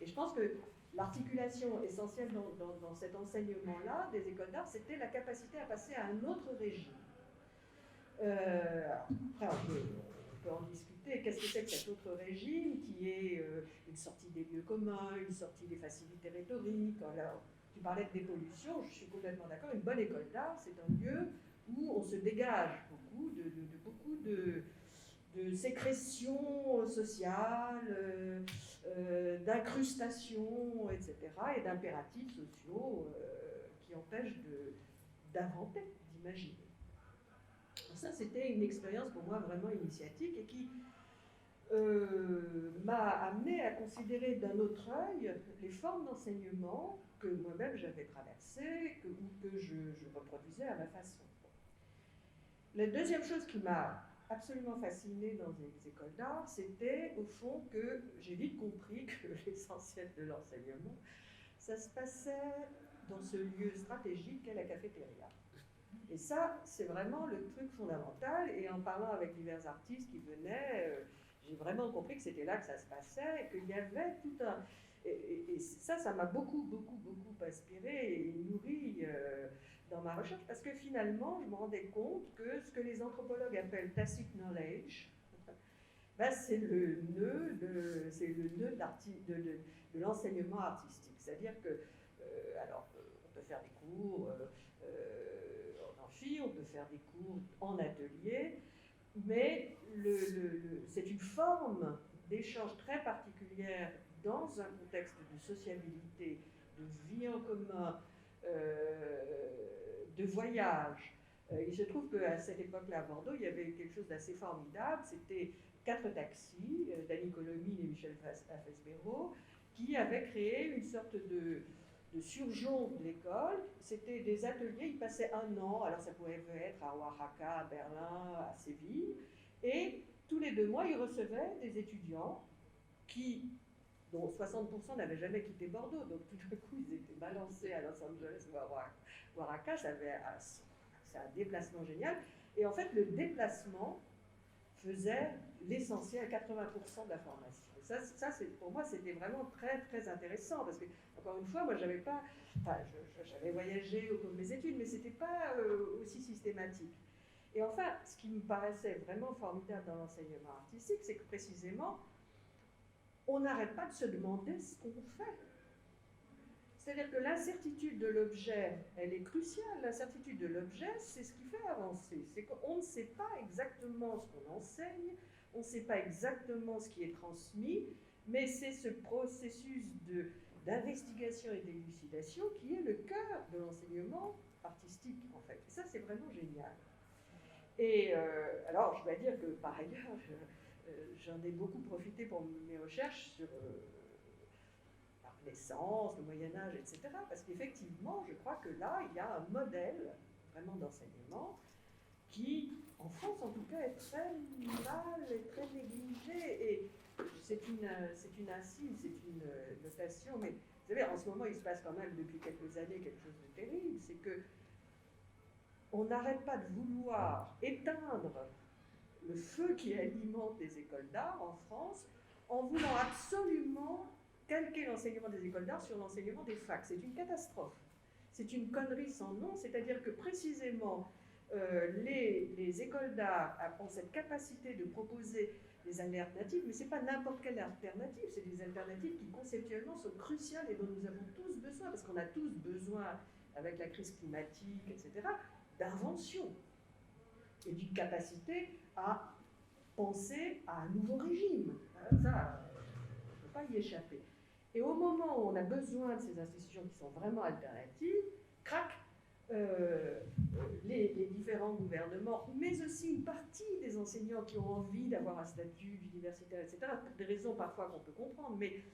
Et je pense que l'articulation essentielle dans cet enseignement-là des écoles d'art, c'était la capacité à passer à un autre régime. Après, on peut en discuter. Qu'est-ce que c'est que cet autre régime qui est une sortie des lieux communs, une sortie des facilités rhétoriques? Alors, tu parlais de dépollution, je suis complètement d'accord. Une bonne école d'art, c'est un lieu où on se dégage beaucoup de sécrétions sociales, d'incrustations, etc., et d'impératifs sociaux qui empêchent d'inventer, d'imaginer. Ça, c'était une expérience pour moi vraiment initiatique et qui m'a amené à considérer d'un autre œil les formes d'enseignement que moi-même j'avais traversées ou que je reproduisais à ma façon. La deuxième chose qui m'a absolument fascinée dans les écoles d'art, c'était au fond que j'ai vite compris que l'essentiel de l'enseignement, ça se passait dans ce lieu stratégique qu'est la cafétéria. Et ça, c'est vraiment le truc fondamental. Et en parlant avec divers artistes qui venaient, j'ai vraiment compris que c'était là que ça se passait, et qu'il y avait tout un... Et ça m'a beaucoup inspiré et nourri dans ma recherche, parce que finalement, je me rendais compte que ce que les anthropologues appellent tacit knowledge, ben, c'est le nœud de l'enseignement artistique. C'est-à-dire que, on peut faire des cours en amphi, on peut faire des cours en atelier, mais c'est une forme d'échange très particulière dans un contexte de sociabilité, de vie en commun, de voyage. Il se trouve qu'à cette époque-là, à Bordeaux, il y avait quelque chose d'assez formidable. C'était 4 taxis, Dany Colomine et Michel Afesbero, qui avaient créé une sorte de surjon de l'école. C'était des ateliers, ils passaient 1 an, alors ça pouvait être à Oaxaca, à Berlin, à Séville, et tous les 2 mois, ils recevaient des étudiants dont 60% n'avaient jamais quitté Bordeaux, donc tout d'un coup, ils étaient balancés à Los Angeles ou à Oaxaca, c'est un déplacement génial. Et en fait, le déplacement faisait l'essentiel, 80% de la formation. Ça pour moi, c'était vraiment très, très intéressant, parce que, encore une fois, moi, j'avais voyagé au cours de mes études, mais ce n'était pas aussi systématique. Et enfin, ce qui me paraissait vraiment formidable dans l'enseignement artistique, c'est que précisément, on n'arrête pas de se demander ce qu'on fait. C'est-à-dire que l'incertitude de l'objet, elle est cruciale. L'incertitude de l'objet, c'est ce qui fait avancer. C'est qu'on ne sait pas exactement ce qu'on enseigne, on ne sait pas exactement ce qui est transmis, mais c'est ce processus d'investigation et d'élucidation qui est le cœur de l'enseignement artistique, en fait. Et ça, c'est vraiment génial. Et alors, je dois dire que, par ailleurs, j'en ai beaucoup profité pour mes recherches sur la Renaissance, le Moyen-Âge, etc. Parce qu'effectivement, je crois que là, il y a un modèle vraiment d'enseignement qui, en France en tout cas, est très mal et très négligé. Et c'est une incise, c'est une notation, mais vous savez, en ce moment, il se passe quand même depuis quelques années quelque chose de terrible, c'est que on n'arrête pas de vouloir éteindre le feu qui alimente les écoles d'art en France, en voulant absolument calquer l'enseignement des écoles d'art sur l'enseignement des facs. C'est une catastrophe. C'est une connerie sans nom, c'est-à-dire que précisément, les écoles d'art ont cette capacité de proposer des alternatives, mais ce n'est pas n'importe quelle alternative, c'est des alternatives qui conceptuellement sont cruciales et dont nous avons tous besoin, parce qu'on a tous besoin, avec la crise climatique, etc., d'invention et d'une capacité à penser à un nouveau régime. Ça, on ne peut pas y échapper. Et au moment où on a besoin de ces institutions qui sont vraiment alternatives, crac, les différents gouvernements, mais aussi une partie des enseignants qui ont envie d'avoir un statut d'universitaire, etc., pour des raisons parfois qu'on peut comprendre, mais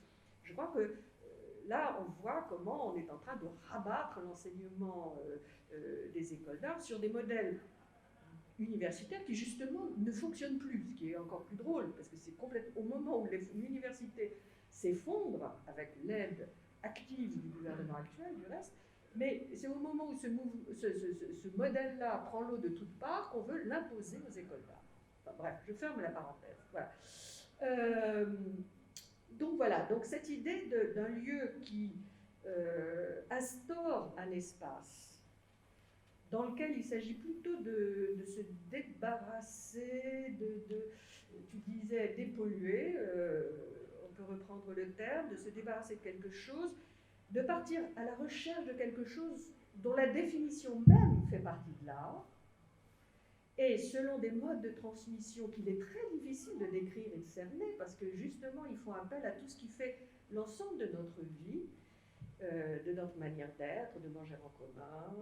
je crois que là, on voit comment on est en train de rabattre l'enseignement des écoles d'art sur des modèles universitaires qui justement ne fonctionnent plus, ce qui est encore plus drôle, parce que c'est complètement au moment où l'université s'effondre avec l'aide active du gouvernement actuel, du reste, mais c'est au moment où ce modèle-là prend l'eau de toutes parts qu'on veut l'imposer aux écoles d'art. Enfin, bref, je ferme la parenthèse. Voilà. Donc voilà, donc cette idée d'un lieu qui instaure un espace dans lequel il s'agit plutôt de se débarrasser, tu disais dépolluer, on peut reprendre le terme, de se débarrasser de quelque chose, de partir à la recherche de quelque chose dont la définition même fait partie de l'art, et selon des modes de transmission qu'il est très difficile de décrire et de cerner, parce que justement, ils font appel à tout ce qui fait l'ensemble de notre vie, de notre manière d'être, de manger en commun,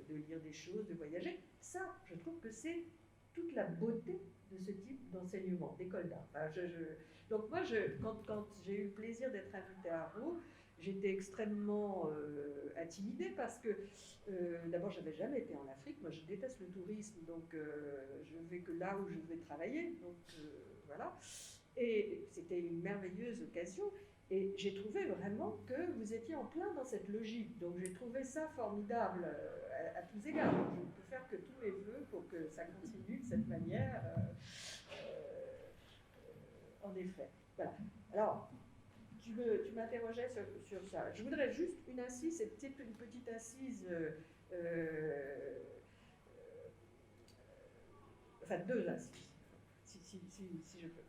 de lire des choses, de voyager. Ça, je trouve que c'est toute la beauté de ce type d'enseignement, d'école d'art. Enfin, donc moi, quand j'ai eu le plaisir d'être invitée à Rouen, j'étais extrêmement intimidée parce que, d'abord, je n'avais jamais été en Afrique. Moi, je déteste le tourisme, donc je ne vais que là où je vais travailler. Donc, voilà. Et c'était une merveilleuse occasion. Et j'ai trouvé vraiment que vous étiez en plein dans cette logique. Donc, j'ai trouvé ça formidable à tous égards. Je ne peux faire que tous mes vœux pour que ça continue de cette manière. En effet. Voilà. Alors, tu m'interrogeais sur ça. Je voudrais juste une incise, c'est peut-être une petite incise Enfin, 2 assises, si je peux.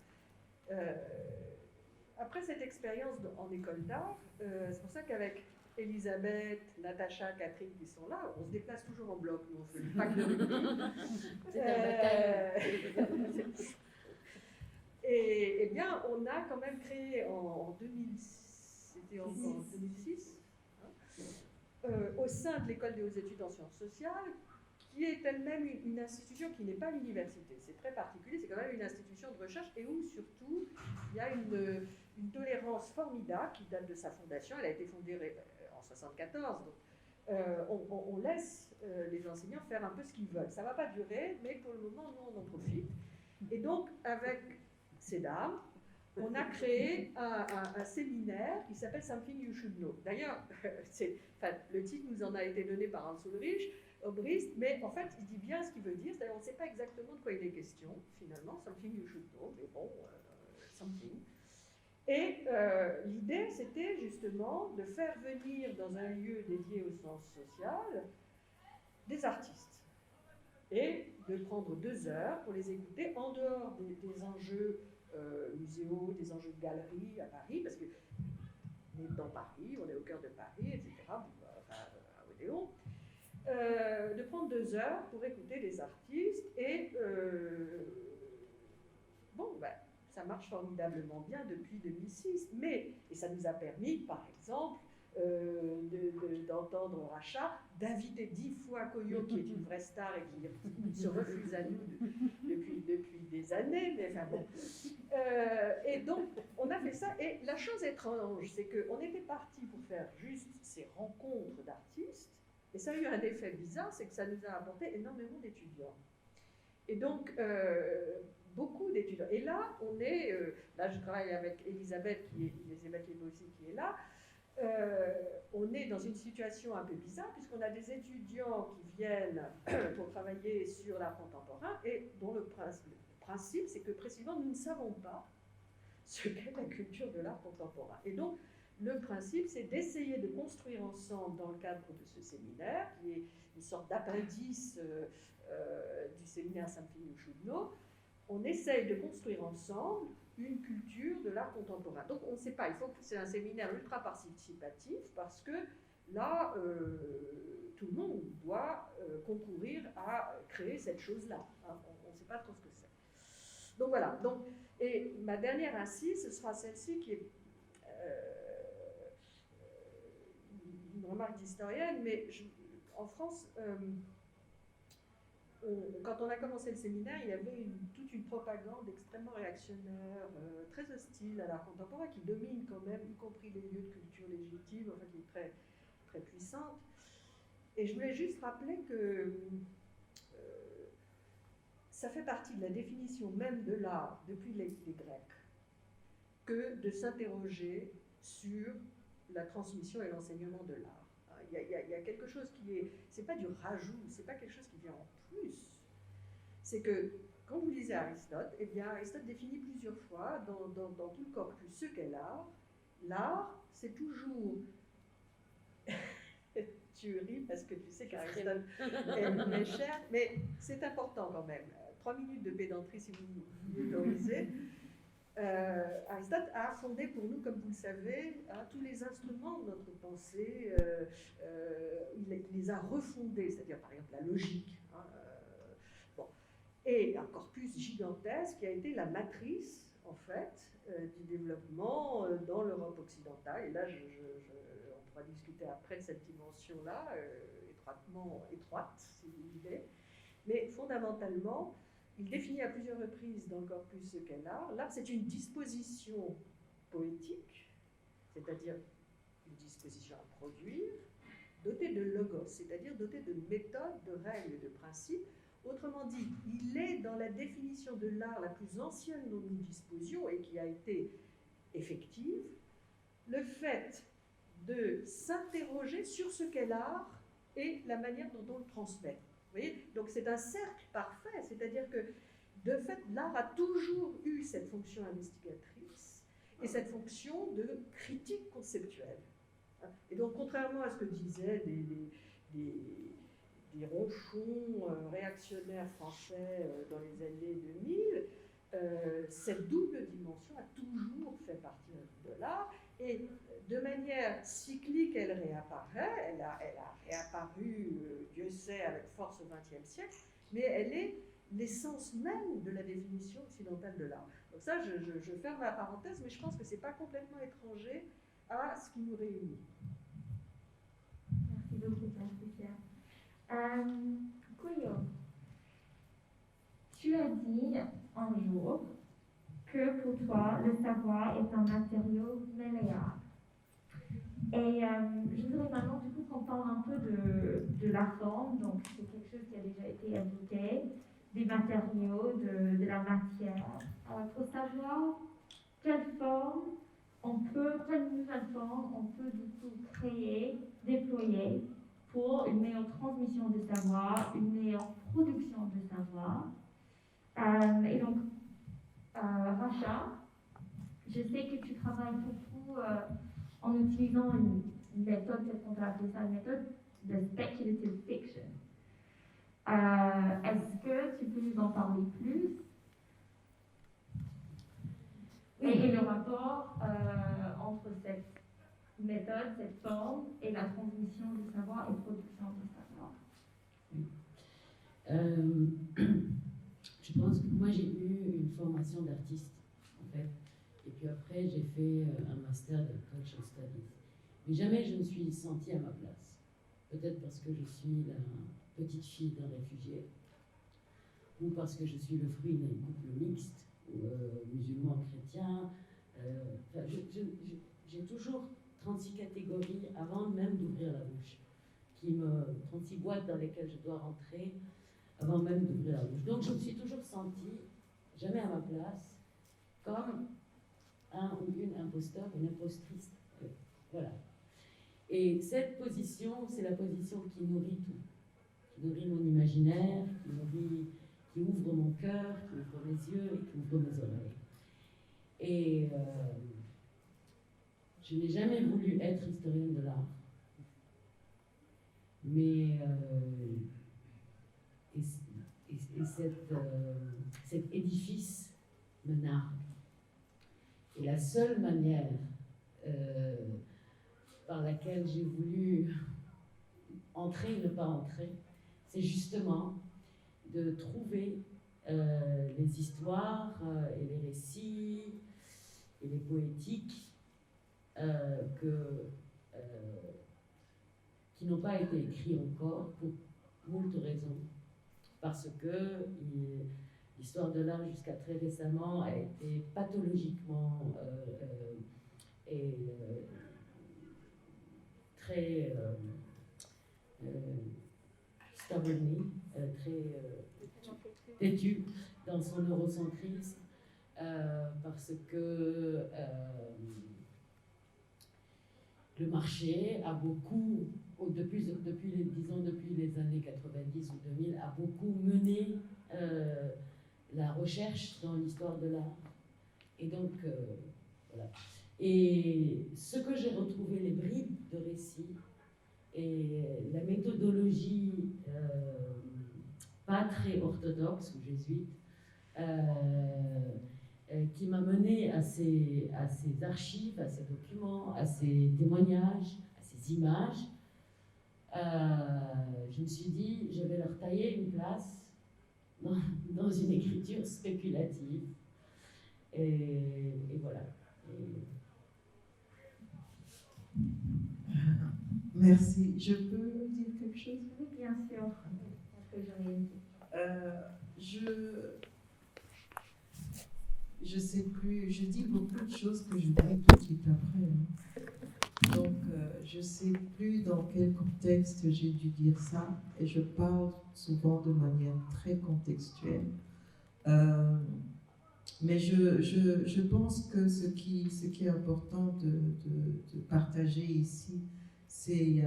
Après cette expérience en école d'art, c'est pour ça qu'avec Elisabeth, Natacha, Catherine qui sont là, on se déplace toujours en bloc, nous on fait le pack de rugby. Et bien, on a quand même créé en 2006, hein, au sein de l'École des hautes études en sciences sociales, qui est elle-même une institution qui n'est pas l'université. C'est très particulier, c'est quand même une institution de recherche et où surtout il y a une tolérance formidable qui date de sa fondation. Elle a été fondée en 1974, donc on laisse les enseignants faire un peu ce qu'ils veulent. Ça ne va pas durer, mais pour le moment, nous, on en profite. Et donc, avec ces dames, on a créé un séminaire qui s'appelle Something You Should Know. D'ailleurs, le titre nous en a été donné par Hans Ulrich, Obrist, mais en fait, il dit bien ce qu'il veut dire. C'est-à-dire, on ne sait pas exactement de quoi il est question, finalement. Something you should know, mais bon, something. Et l'idée, c'était justement de faire venir dans un lieu dédié aux sciences sociales des artistes et de prendre 2 heures pour les écouter en dehors des enjeux muséaux, des enjeux de galeries à Paris, parce que on est dans Paris, on est au cœur de Paris, etc., enfin, à Odéon. De prendre 2 heures pour écouter les artistes et ça marche formidablement bien depuis 2006, et ça nous a permis, par exemple, d'entendre Racha, d'inviter 10 fois Koyo, qui est une vraie star et qui se refuse à nous depuis des années, mais enfin bon. Et donc, on a fait ça, et la chose étrange, c'est qu'on était parti pour faire juste ces rencontres d'artistes, et ça a eu un effet bizarre, c'est que ça nous a apporté énormément d'étudiants. Et donc, beaucoup d'étudiants. Et là, là je travaille avec Elisabeth Lebossi qui est là, on est dans une situation un peu bizarre, puisqu'on a des étudiants qui viennent pour travailler sur l'art contemporain, et dont le principe, c'est que précisément, nous ne savons pas ce qu'est la culture de l'art contemporain. Et donc, le principe, c'est d'essayer de construire ensemble, dans le cadre de ce séminaire, qui est une sorte d'appendice du séminaire Something You Should Know, on essaye de construire ensemble une culture de l'art contemporain. Donc on ne sait pas, c'est un séminaire ultra participatif, parce que là, tout le monde doit concourir à créer cette chose-là. Hein. On ne sait pas trop ce que c'est. Donc voilà. Et ma dernière assise, ce sera celle-ci qui est une remarque d'historienne, mais en France, quand on a commencé le séminaire, il y avait toute une propagande extrêmement réactionnaire, très hostile à l'art contemporain, qui domine quand même, y compris les lieux de culture légitime, enfin qui est très, très puissante. Et je voulais juste rappeler que ça fait partie de la définition même de l'art depuis les Grecs, que de s'interroger sur la transmission et l'enseignement de l'art. Il y a quelque chose qui est, c'est pas du rajout, c'est pas quelque chose qui vient en plus. C'est que, quand vous lisez Aristote, eh bien Aristote définit plusieurs fois dans tout le corpus ce qu'est l'art. L'art, c'est toujours... Tu ris parce que tu sais qu'Aristote est cher, mais c'est important quand même. 3 minutes de pédanterie si vous m'autorisez. Aristote a fondé pour nous, comme vous le savez, tous les instruments de notre pensée. Il les a refondés, c'est-à-dire par exemple la logique. Et un corpus gigantesque qui a été la matrice, en fait, du développement dans l'Europe occidentale. Et là, on pourra discuter après de cette dimension-là, étroite, si vous voulez. Mais fondamentalement, il définit à plusieurs reprises dans le corpus ce qu'est l'art. L'art, c'est une disposition poétique, c'est-à-dire une disposition à produire, dotée de logos, c'est-à-dire dotée de méthodes, de règles, de principes. Autrement dit, il est dans la définition de l'art la plus ancienne dont nous disposions et qui a été effective, le fait de s'interroger sur ce qu'est l'art et la manière dont on le transmet. Vous voyez ? Donc c'est un cercle parfait, c'est-à-dire que de fait, l'art a toujours eu cette fonction investigatrice et cette fonction de critique conceptuelle. Et donc, contrairement à ce que disaient des ronchons réactionnaires français dans les années 2000, cette double dimension a toujours fait partie de l'art, et de manière cyclique, elle réapparaît, elle a réapparu, Dieu sait, avec force au XXe siècle, mais elle est l'essence même de la définition occidentale de l'art. Donc ça, je ferme la parenthèse, mais je pense que ce n'est pas complètement étranger à ce qui nous réunit. Merci beaucoup, Patricia. Koyo, tu as dit un jour que pour toi, le savoir est un matériau malléable. Et je voudrais maintenant du coup qu'on parle un peu de la forme, donc c'est quelque chose qui a déjà été évoqué, des matériaux, de la matière. Pour savoir quelle nouvelle forme on peut du coup créer, déployer pour une meilleure transmission de savoir, une meilleure production de savoir. Et donc, Racha, je sais que tu travailles beaucoup en utilisant une méthode, peut-être qu'on peut appeler ça une méthode de speculative fiction. Est-ce que tu peux nous en parler plus? Et le rapport entre cette méthode, cette forme, et la transmission du savoir et production du savoir. Je pense que moi j'ai eu une formation d'artiste, en fait. Et puis après, j'ai fait un master de Cultural Studies. Mais jamais je me suis sentie à ma place. Peut-être parce que je suis la petite fille d'un réfugié, ou parce que je suis le fruit d'un couple mixte, musulman-chrétien. J'ai toujours 36 catégories avant même d'ouvrir la bouche, 36 boîtes dans lesquelles je dois rentrer avant même d'ouvrir la bouche. Donc je me suis toujours sentie, jamais à ma place, comme un ou une imposteur, une impostrice. Voilà. Et cette position, c'est la position qui nourrit tout. Qui nourrit mon imaginaire, qui ouvre mon cœur, qui ouvre mes yeux et qui ouvre mes oreilles. Et je n'ai jamais voulu être historienne de l'art. Mais cet édifice me nargue. Et la seule manière par laquelle j'ai voulu entrer ou ne pas entrer, c'est justement de trouver les histoires et les récits et les poétiques qui n'ont pas été écrits encore pour moult raisons. Parce que l'histoire de l'art jusqu'à très récemment a été pathologiquement très stubbornly, très têtu dans son eurocentrisme, parce que le marché a beaucoup, depuis les années 90 ou 2000, a beaucoup mené la recherche dans l'histoire de l'art. Et donc, voilà. Et ce que j'ai retrouvé, les bribes de récits et la méthodologie pas très orthodoxe ou jésuite, qui m'a mené à ces archives, à ces documents, à ces témoignages, à ces images, je me suis dit, je vais leur tailler une place dans une écriture spéculative. Et voilà. Merci. Je peux dire quelque chose? Oui, bien sûr. Parce que j'en ai une. Je sais plus, je dis beaucoup de choses que je dis tout de suite après. Hein. Donc, je sais plus dans quel contexte j'ai dû dire ça, et je parle souvent de manière très contextuelle. Mais je pense que ce qui est important de partager ici, c'est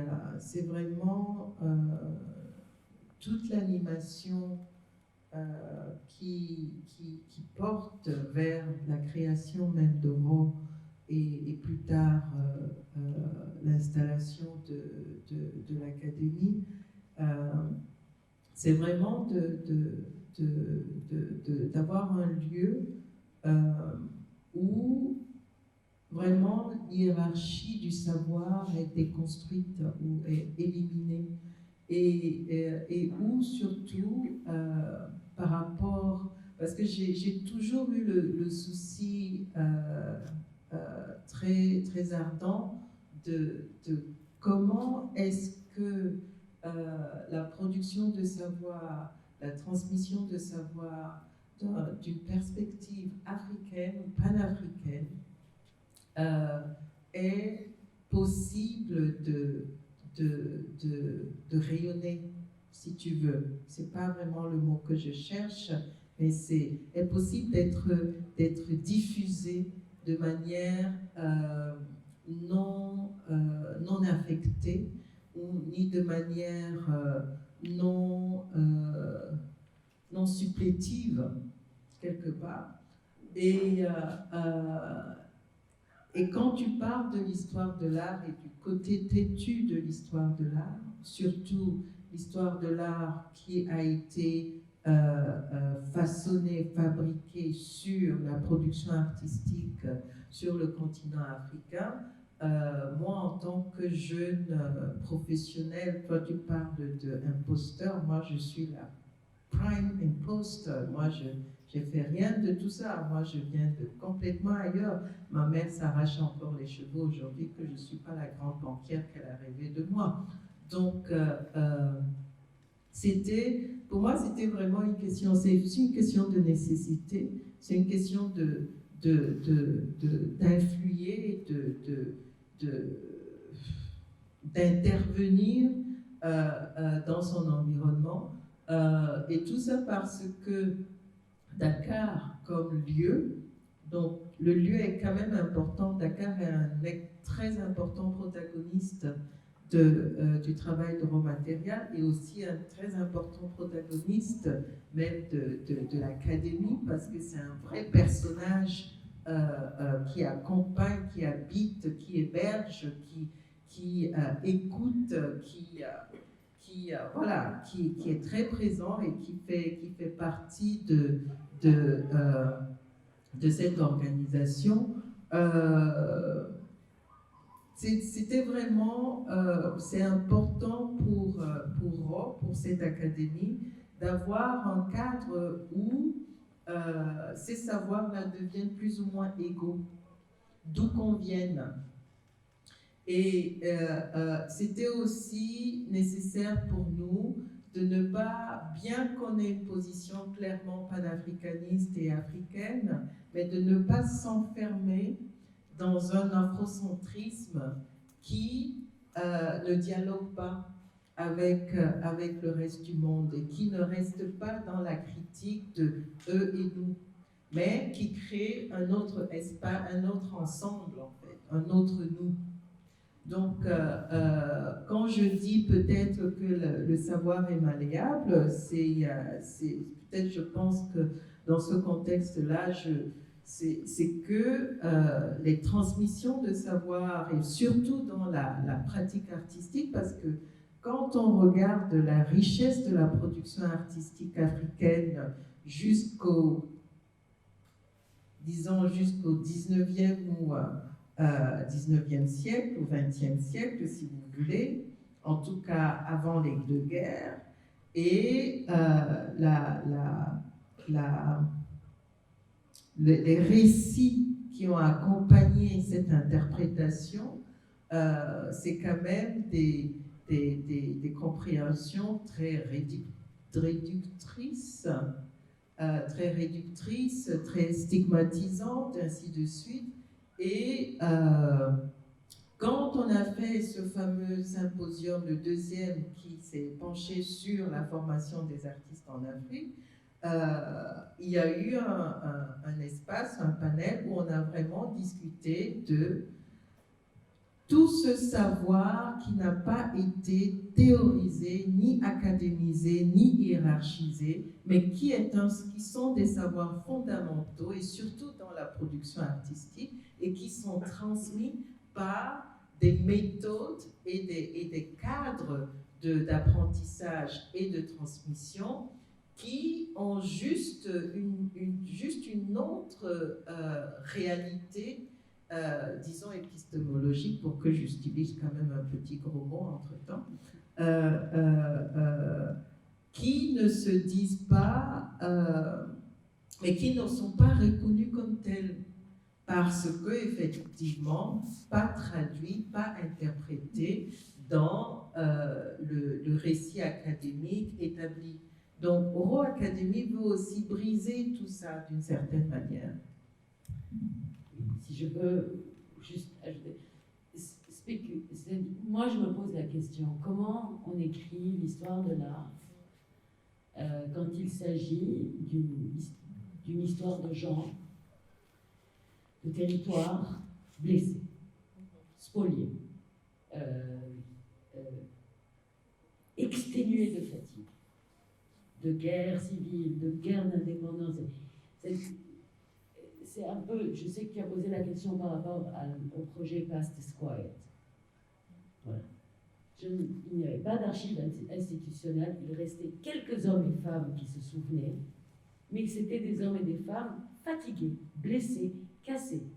vraiment toute l'animation qui porte vers la création même d'Oro et plus tard l'installation de l'académie, c'est vraiment d'avoir un lieu où vraiment l'hiérarchie du savoir est déconstruite ou est éliminée et où surtout par rapport, parce que j'ai toujours eu le souci très, très ardent de comment est-ce que la production de savoir, la transmission de savoir d'une perspective africaine ou panafricaine est possible de rayonner, si tu veux. C'est pas vraiment le mot que je cherche, mais est possible d'être diffusé de manière non affectée ou ni de manière non supplétive quelque part. Et quand tu parles de l'histoire de l'art et du côté têtu de l'histoire de l'art, surtout l'histoire de l'art qui a été façonnée, fabriquée sur la production artistique sur le continent africain, moi en tant que jeune professionnel, toi tu parles d'imposteur, moi je suis la prime imposter, moi j'ai fait rien de tout ça, moi je viens de complètement ailleurs. Ma mère s'arrache encore les cheveux aujourd'hui que je ne suis pas la grande banquière qu'elle a rêvé de moi. Donc pour moi c'était vraiment une question, c'est une question de nécessité, c'est une question d'influer, d'intervenir dans son environnement. Et tout ça parce que Dakar comme lieu, donc le lieu est quand même important, Dakar est un très important protagoniste du travail de raw matériel et aussi un très important protagoniste même de l'académie parce que c'est un vrai personnage qui accompagne, qui habite, qui héberge, qui écoute, qui est très présent et qui fait partie de cette organisation. C'était vraiment, c'est important pour cette académie d'avoir un cadre où ces savoirs-là deviennent plus ou moins égaux, d'où qu'on vienne. Et c'était aussi nécessaire pour nous de ne pas, bien qu'on ait une position clairement panafricaniste et africaine, mais de ne pas s'enfermer dans un afrocentrisme qui ne dialogue pas avec le reste du monde et qui ne reste pas dans la critique de eux et nous, mais qui crée un autre espace, un autre ensemble en fait, un autre nous. Donc, quand je dis peut-être que le savoir est malléable, c'est peut-être, je pense que dans ce contexte-là, c'est que les transmissions de savoir, et surtout dans la pratique artistique, parce que quand on regarde la richesse de la production artistique africaine jusqu'au 19e ou 19e siècle ou 20e siècle, si vous voulez, en tout cas avant les deux guerres, et les récits qui ont accompagné cette interprétation, c'est quand même des compréhensions très réductrices, très stigmatisantes, ainsi de suite. Et quand on a fait ce fameux symposium, le deuxième, qui s'est penché sur la formation des artistes en Afrique, il y a eu un espace, un panel où on a vraiment discuté de tout ce savoir qui n'a pas été théorisé, ni académisé, ni hiérarchisé, mais qui sont des savoirs fondamentaux et surtout dans la production artistique et qui sont transmis par des méthodes et des cadres d'apprentissage et de transmission qui ont juste une autre réalité, disons épistémologique, pour que j'utilise quand même un petit gros mot entre-temps, qui ne se disent pas, mais qui ne sont pas reconnus comme tels, parce que effectivement, pas traduits, pas interprétés dans le récit académique établi. Donc, Oro Academy veut aussi briser tout ça d'une certaine manière. Si je peux juste ajouter, moi je me pose la question, comment on écrit l'histoire de l'art quand il s'agit d'une histoire de gens, de territoires blessés, spoliés, exténués de fatigue, de guerre civile, de guerre d'indépendance. C'est un peu, je sais que tu as posé la question par rapport au projet Past is Quiet. Voilà. Il n'y avait pas d'archives institutionnelles, il restait quelques hommes et femmes qui se souvenaient, mais c'était des hommes et des femmes fatigués, blessés, cassés.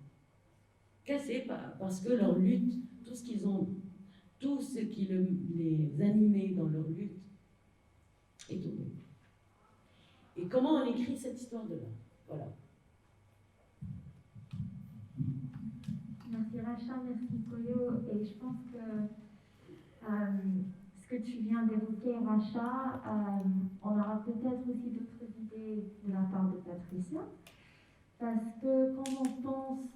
Cassés parce que leur lutte, tout ce qui les animait dans leur lutte est tombé. Et comment on écrit cette histoire de là? Voilà. Merci Racha, merci Koyo. Et je pense que ce que tu viens d'évoquer, Racha, on aura peut-être aussi d'autres idées de la part de Patricia. Parce que quand on pense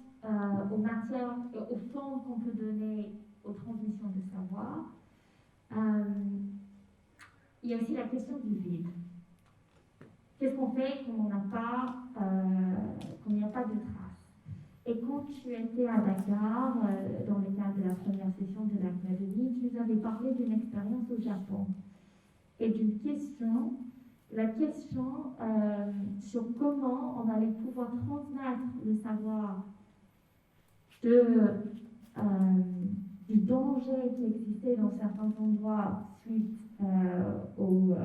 aux matières, aux formes qu'on peut donner aux transmissions de savoir, il y a aussi la question du vide. Qu'est-ce qu'on fait quand on n'a pas, quand il n'y a pas de traces? Et quand tu étais à Dakar, dans le cadre de la première session de l'académie, tu nous avais parlé d'une expérience au Japon et d'une question, la question sur comment on allait pouvoir transmettre le savoir du danger qui existait dans certains endroits suite au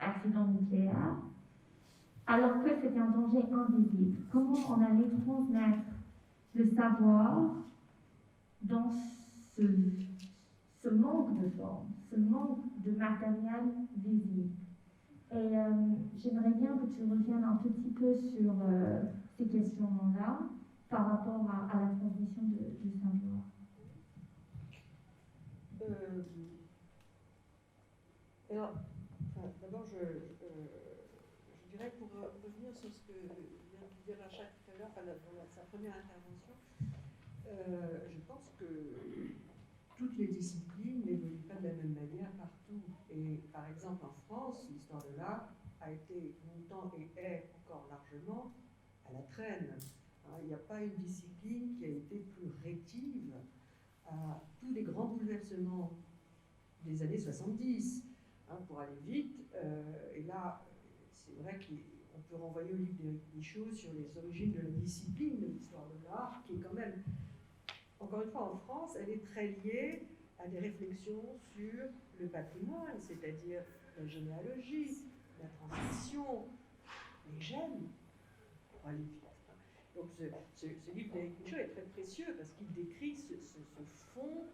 accident nucléaire, alors que c'était un danger invisible. Comment on allait transmettre le savoir dans ce manque de forme, ce manque de matériel visible. Et j'aimerais bien que tu reviennes un petit peu sur ces questions-là par rapport à la transmission du savoir. Alors, d'abord, je dirais, pour revenir sur ce que vient de dire Racha tout à l'heure, dans sa première intervention, je pense que toutes les disciplines n'évoluent pas de la même manière partout. Et par exemple, en France, l'histoire de l'art a été longtemps et est encore largement à la traîne. Il n'y a pas une discipline qui a été plus rétive à tous les grands bouleversements des années 70. Pour aller vite, et là, c'est vrai qu'on peut renvoyer au livre d'Éric Michaud sur les origines de la discipline de l'histoire de l'art, qui est quand même, encore une fois en France, elle est très liée à des réflexions sur le patrimoine, c'est-à-dire la généalogie, la transmission, les gènes, pour aller vite. Donc ce livre d'Éric Michaud est très précieux parce qu'il décrit ce fond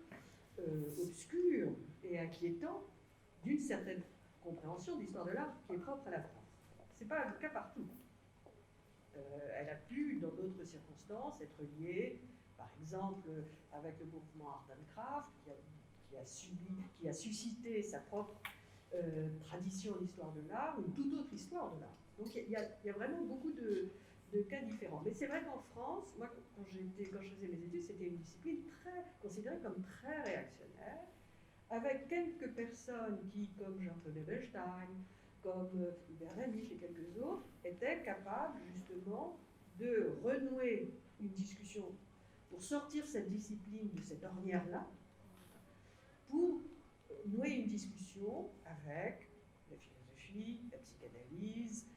obscur et inquiétant d'une certaine compréhension de l'histoire de l'art qui est propre à la France. Ce n'est pas le cas partout. Elle a pu, dans d'autres circonstances, être liée, par exemple, avec le mouvement Art and Craft, qui a suscité sa propre tradition d'histoire de l'art, ou toute autre histoire de l'art. Donc il y a vraiment beaucoup de cas différents. Mais c'est vrai qu'en France, moi, quand je faisais mes études, c'était une discipline considérée comme très réactionnaire, avec quelques personnes qui, comme Jean-Claude Edelstein, comme Hubert Rémich et quelques autres, étaient capables justement de renouer une discussion pour sortir cette discipline de cette ornière-là, pour nouer une discussion avec la philosophie, la psychanalyse,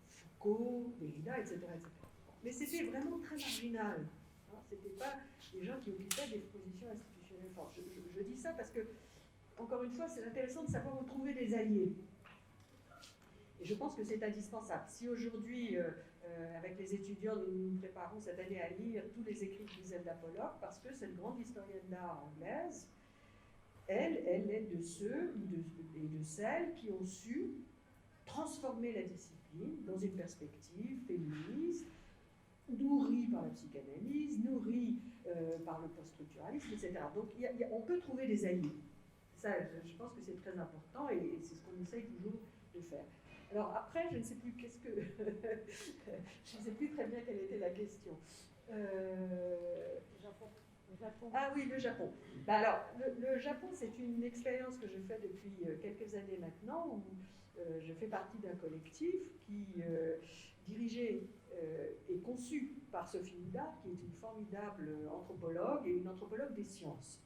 Foucault, Derrida, etc., etc. Mais c'était vraiment très marginal. Ce n'étaient pas des gens qui occupaient des positions institutionnelles Je dis ça parce que, encore une fois, c'est intéressant de savoir où trouver des alliés. Et je pense que c'est indispensable. Si aujourd'hui, avec les étudiants, nous nous préparons cette année à lire tous les écrits de Griselda Pollock, parce que cette grande historienne d'art anglaise, elle est de ceux et de celles qui ont su transformer la discipline dans une perspective féministe, nourrie par la psychanalyse, nourrie par le post-structuralisme, etc. Donc on peut trouver des alliés. Ça, je pense que c'est très important et c'est ce qu'on essaye toujours de faire. Alors après, je ne sais plus qu'est-ce que... je ne sais plus très bien quelle était la question. Le Japon. Ah oui, le Japon. Ben alors, le Japon, c'est une expérience que je fais depuis quelques années maintenant, où je fais partie d'un collectif qui, dirigé et conçu par Sophie Houdard, qui est une formidable anthropologue et une anthropologue des sciences.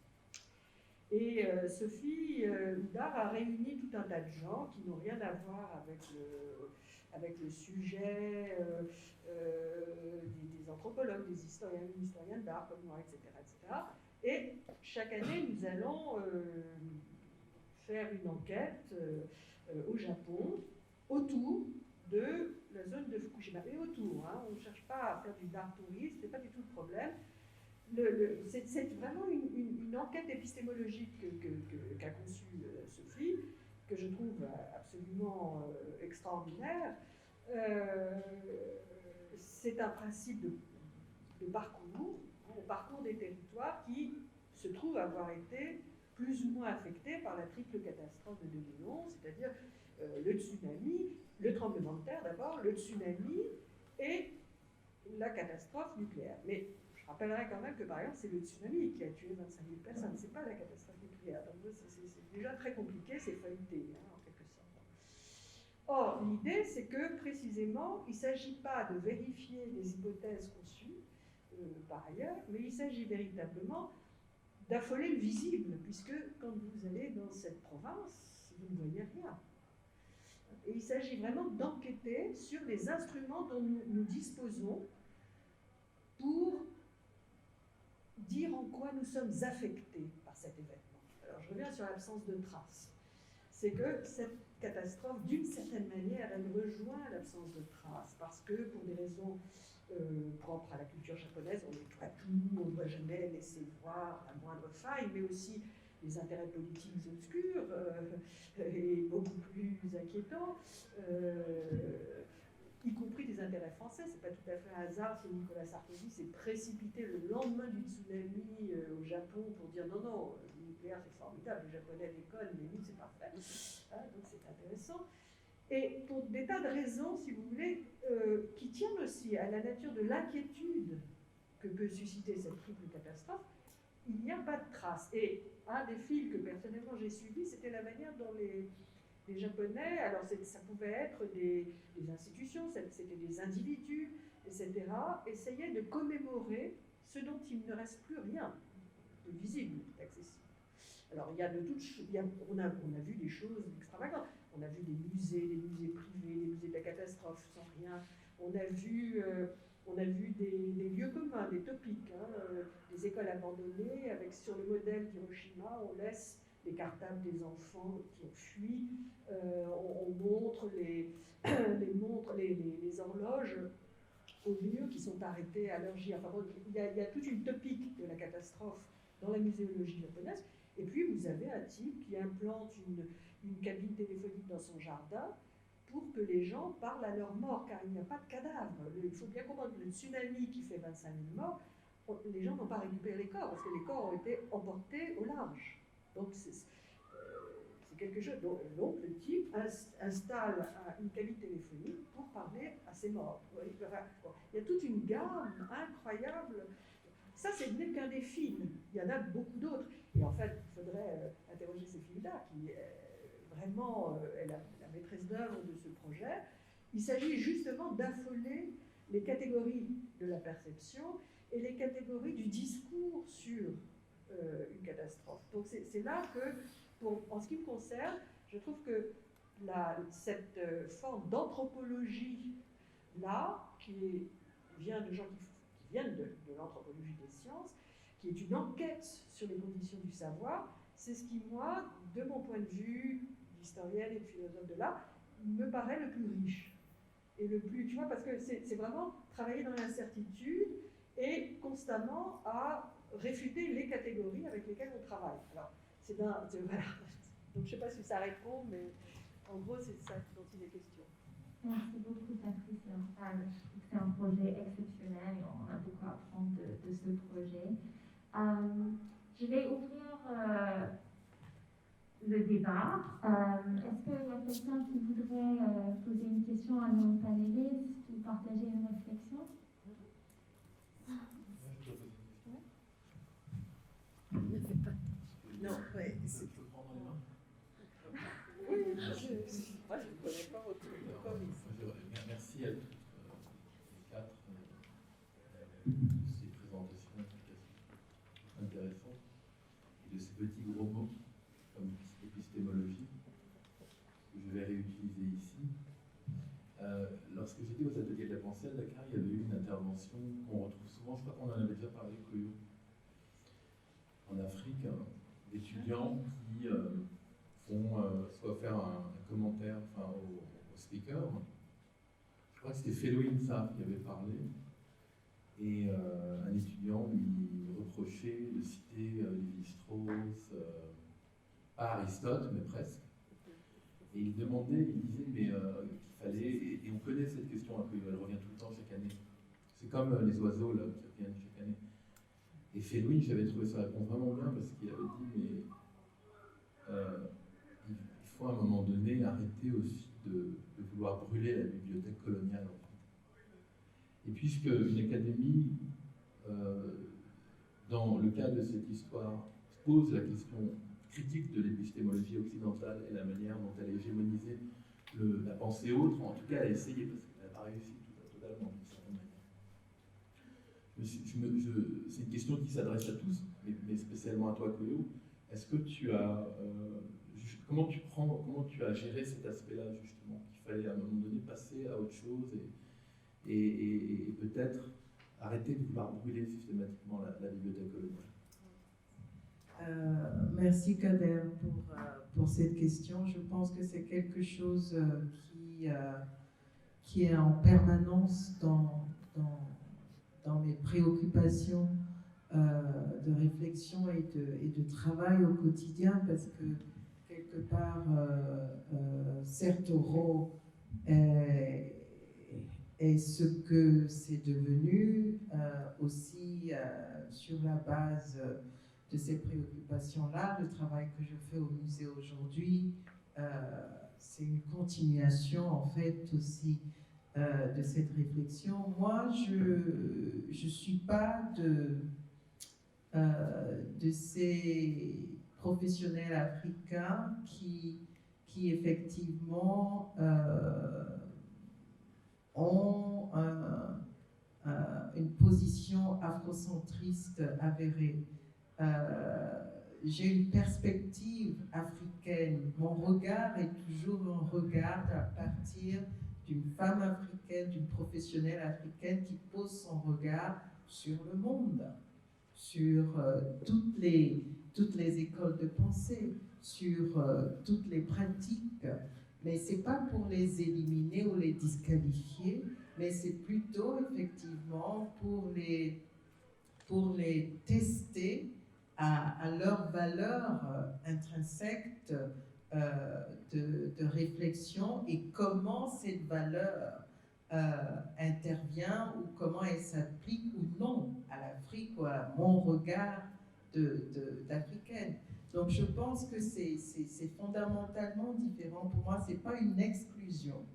Et Sophie Houdard a réuni tout un tas de gens qui n'ont rien à voir avec le sujet des anthropologues, des historiens d'art comme moi, etc., etc. Et chaque année, nous allons faire une enquête au Japon autour de la zone de Fukushima. Et autour, hein, on ne cherche pas à faire du d'art touriste, ce n'est pas du tout le problème. C'est vraiment une enquête épistémologique qu'a conçue Sophie, que je trouve absolument extraordinaire. C'est un principe de parcours, hein, le parcours des territoires qui se trouve avoir été plus ou moins affectés par la triple catastrophe de 2011, c'est-à-dire le tsunami, le tremblement de terre d'abord, le tsunami et la catastrophe nucléaire. Mais je rappellerai quand même que, par exemple, c'est le tsunami qui a tué 25 000 personnes, c'est pas la catastrophe nucléaire. Donc c'est déjà très compliqué, c'est feuilleté, hein, en quelque sorte. Or, l'idée, c'est que, précisément, il ne s'agit pas de vérifier les hypothèses conçues, par ailleurs, mais il s'agit véritablement d'affoler le visible, puisque quand vous allez dans cette province, vous ne voyez rien. Et il s'agit vraiment d'enquêter sur les instruments dont nous disposons pour dire en quoi nous sommes affectés par cet événement. Alors je reviens sur l'absence de traces. C'est que cette catastrophe, d'une certaine manière, elle rejoint l'absence de traces, parce que pour des raisons propres à la culture japonaise, on nettoie tout, on ne doit jamais laisser voir la moindre faille, mais aussi les intérêts politiques obscurs et beaucoup plus inquiétants, y compris des intérêts français. C'est pas tout à fait un hasard si Nicolas Sarkozy s'est précipité le lendemain du tsunami au Japon pour dire non, non, le nucléaire c'est formidable, les Japonais déconnent, mais nous c'est parfait. Hein, donc c'est intéressant. Et pour des tas de raisons, si vous voulez, qui tiennent aussi à la nature de l'inquiétude que peut susciter cette triple catastrophe, il n'y a pas de traces. Et un des fils que personnellement j'ai suivi, c'était la manière dont les Japonais, alors ça pouvait être des institutions, c'était des individus, etc., essayaient de commémorer ce dont il ne reste plus rien de visible, d'accessible. Alors il y a de toutes, on a vu des choses extravagantes. On a vu des musées privés, des musées de la catastrophe sans rien. On a vu des lieux communs, des topiques, hein, des écoles abandonnées, avec sur le modèle d'Hiroshima, on laisse les cartables des enfants qui ont fui, on montre les horloges aux vieux qui sont arrêtés à l'heure J. Enfin, bon, il y a toute une topique de la catastrophe dans la muséologie japonaise. Et puis vous avez un type qui implante une cabine téléphonique dans son jardin pour que les gens parlent à leur mort, car il n'y a pas de cadavre. Il faut bien comprendre que le tsunami qui fait 25 000 morts, les gens n'ont pas récupéré les corps, parce que les corps ont été emportés au large. Donc c'est quelque chose. Donc le type installe une cabine téléphonique pour parler à ses morts. Enfin, bon, il y a toute une gamme incroyable. Ça, ce n'est qu'un des films. Il y en a beaucoup d'autres. Et en fait, il faudrait interroger ces films-là, qui vraiment est la maîtresse d'œuvre de ce projet. Il s'agit justement d'affoler les catégories de la perception et les catégories du discours sur une catastrophe. Donc c'est là que, en ce qui me concerne, je trouve que cette forme d'anthropologie là, qui vient de gens qui viennent de l'anthropologie des sciences, qui est une enquête sur les conditions du savoir, c'est ce qui, moi, de mon point de vue d'historienne et de philosophe de l'art, me paraît le plus riche. Et le plus, tu vois, parce que c'est vraiment travailler dans l'incertitude et constamment à réfuter les catégories avec lesquelles on travaille. Alors, voilà. Donc, je ne sais pas si ça répond, mais en gros, c'est ça dont il est question. Merci beaucoup, Patricia. Je trouve que c'est un projet exceptionnel et on a beaucoup à apprendre de ce projet. Je vais ouvrir le débat. Est-ce qu'il y a quelqu'un qui voudrait poser une question à nos panélistes ou partager une réflexion? Non, ouais, c'est... Je peux prendre les mains? Oui, moi je ne connais pas votre commis. Merci à toutes les quatre de ces présentations intéressantes et de ces petits gros mots comme épistémologie que je vais réutiliser ici. Lorsque j'étais aux ateliers de la pensée à Dakar, il y avait eu une intervention qu'on retrouve souvent, je crois qu'on en avait déjà parlé, Koyo, en Afrique, d'étudiants qui font soit faire un commentaire au speaker. Je crois que c'était Féloïne Sarr qui avait parlé, et un étudiant lui reprochait de citer Lévi-Strauss, pas Aristote, mais presque. Et il demandait, il disait qu'il fallait, et on connaît cette question un peu, elle revient tout le temps chaque année. C'est comme les oiseaux là, qui reviennent chaque année. Et Féloïne, j'avais trouvé sa réponse vraiment bien parce qu'il avait dit, mais il faut à un moment donné arrêter aussi de vouloir brûler la bibliothèque coloniale. En fait. Et puisque une académie, dans le cadre de cette histoire, pose la question critique de l'épistémologie occidentale et la manière dont elle a hégémonisé la pensée autre, en tout cas elle a essayé, parce qu'elle n'a pas réussi totalement d'une certaine manière. C'est une question qui s'adresse à tous, mais spécialement à toi, Koyo. Est-ce que tu as... comment tu as géré cet aspect-là, justement, qu'il fallait à un moment donné passer à autre chose et peut-être arrêter de vouloir brûler systématiquement la bibliothèque coloniale? Merci Kader pour cette question. Je pense que c'est quelque chose qui est en permanence dans mes préoccupations de réflexion et de travail au quotidien, parce que quelque part, Certeau est ce que c'est devenu, aussi sur la base de ces préoccupations-là. Le travail que je fais au musée aujourd'hui, c'est une continuation en fait aussi de cette réflexion. Moi, je ne suis pas de ces professionnels africains qui effectivement ont une position afrocentriste avérée. J'ai une perspective africaine. Mon regard est toujours un regard à partir d'une femme africaine, d'une professionnelle africaine qui pose son regard sur le monde, sur toutes les écoles de pensée, sur toutes les pratiques. Mais ce n'est pas pour les éliminer ou les disqualifier, mais c'est plutôt effectivement pour les tester à leur valeur intrinsèque de réflexion et comment cette valeur intervient ou comment elle s'applique ou non à l'Afrique ou à mon regard d'Africaine. Donc je pense que c'est fondamentalement différent. Pour moi, ce n'est pas une exclusion.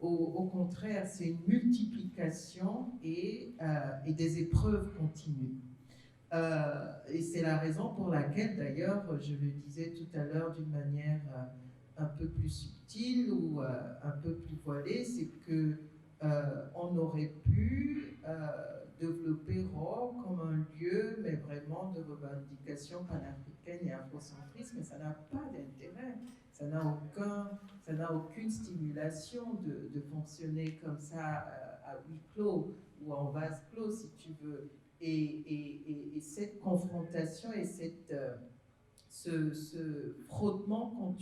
Au contraire, c'est une multiplication et des épreuves continues. Et c'est la raison pour laquelle, d'ailleurs, je le disais tout à l'heure d'une manière un peu plus subtile ou un peu plus voilée, c'est que on aurait pu développer Rho comme un lieu, mais vraiment de revendication panafricaine et afrocentriste, mais ça n'a pas d'intérêt. Ça n'a aucune stimulation de fonctionner comme ça à huis clos ou en vase clos, si tu veux. Et cette confrontation et ce frottement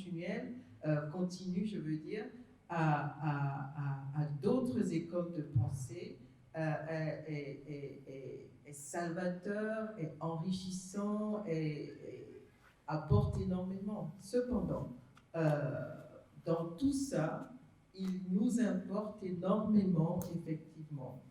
continu, je veux dire, à d'autres écoles de pensée est salvateur, est enrichissant et apporte énormément. Cependant, dans tout ça, il nous importe énormément, effectivement,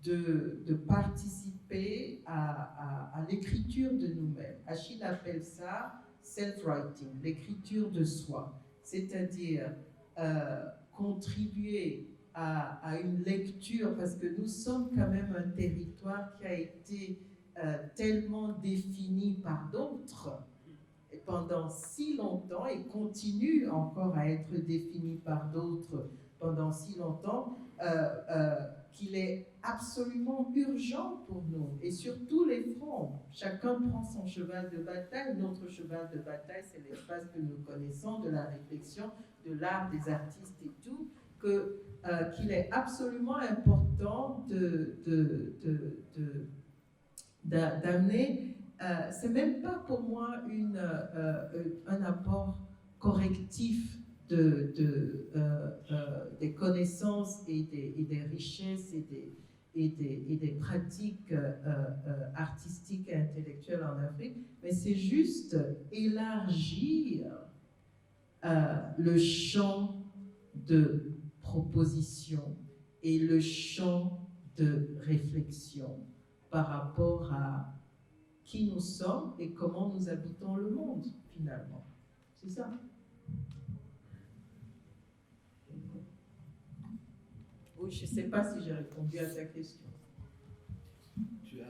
de participer à l'écriture de nous-mêmes. Achille appelle ça self-writing, l'écriture de soi, c'est-à-dire contribuer à une lecture, parce que nous sommes quand même un territoire qui a été tellement défini par d'autres pendant si longtemps et continue encore à être défini par d'autres pendant si longtemps, qu'il est absolument urgent pour nous, et sur tous les fronts. Chacun prend son cheval de bataille. Notre cheval de bataille, c'est l'espace que nous connaissons, de la réflexion, de l'art, des artistes et tout, qu'il est absolument important d'amener. C'est même pas pour moi un apport correctif des connaissances et des richesses et des pratiques artistiques et intellectuelles en Afrique, mais c'est juste élargir le champ de proposition et le champ de réflexion par rapport à qui nous sommes et comment nous habitons le monde, finalement. C'est ça. Oui, je ne sais pas si j'ai répondu à ta question. Si tu y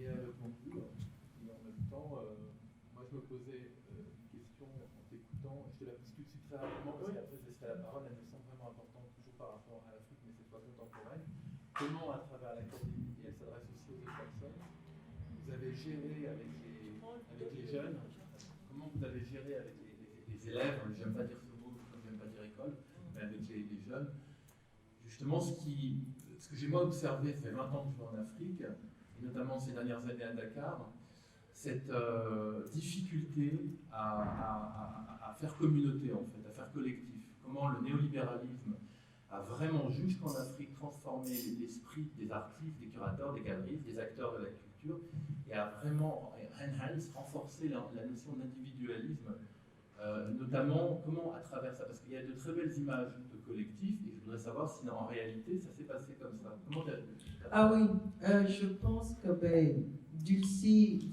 as répondu, et en même temps, moi je me posais une question en t'écoutant, je te la discute très rapidement parce qu'après je laisserai la parole, elle me semble vraiment importante, toujours par rapport à l'Afrique, mais cette fois contemporaine. Comment, à travers l'académie, et elle s'adresse aussi aux autres personnes, vous avez géré avec les jeunes, comment vous avez géré avec les élèves, j'aime pas dire ce mot, j'aime pas dire école, mais avec les jeunes, justement ce que j'ai moi observé, ça fait 20 ans que je vais en Afrique, et notamment ces dernières années à Dakar, cette difficulté à faire communauté en fait, à faire collectif. Comment le néolibéralisme a vraiment, jusqu'en Afrique, transformé l'esprit des artistes, des curateurs, des galeristes, des acteurs de la culture, et a vraiment renforcé la notion d'individualisme, notamment comment à travers ça, parce qu'il y a de très belles images de collectif, et je voudrais savoir si en réalité ça s'est passé comme ça. Ah oui, je pense que Dulcie je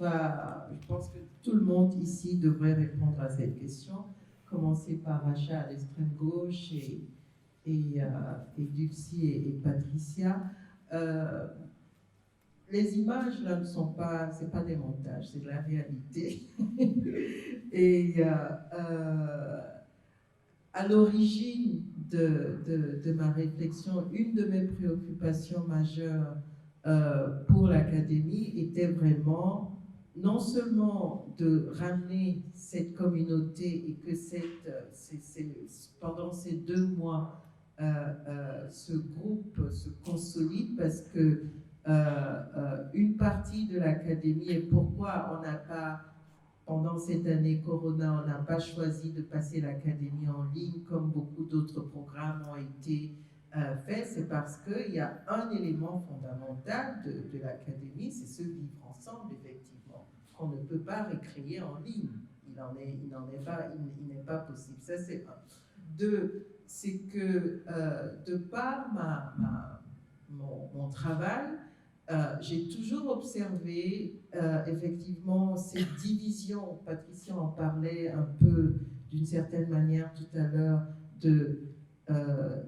pense que tout le monde ici devrait répondre à cette question, commencer par Acha à l'extrême gauche et Dulcie et Patricia. Les images là ne sont pas, c'est pas des montages, c'est de la réalité. Et à l'origine de ma réflexion, une de mes préoccupations majeures pour l'académie était vraiment non seulement de ramener cette communauté et que pendant ces 2 mois, ce groupe se consolide, parce que une partie de l'académie, et pourquoi on n'a pas, pendant cette année Corona, on n'a pas choisi de passer l'académie en ligne comme beaucoup d'autres programmes ont été faits, c'est parce qu'il y a un élément fondamental de l'académie, c'est ce vivre ensemble, effectivement, qu'on ne peut pas récréer en ligne. Il n'est pas possible. Ça, c'est un. 2, c'est que de par mon travail, j'ai toujours observé effectivement cette division. Patricia en parlait un peu d'une certaine manière tout à l'heure, de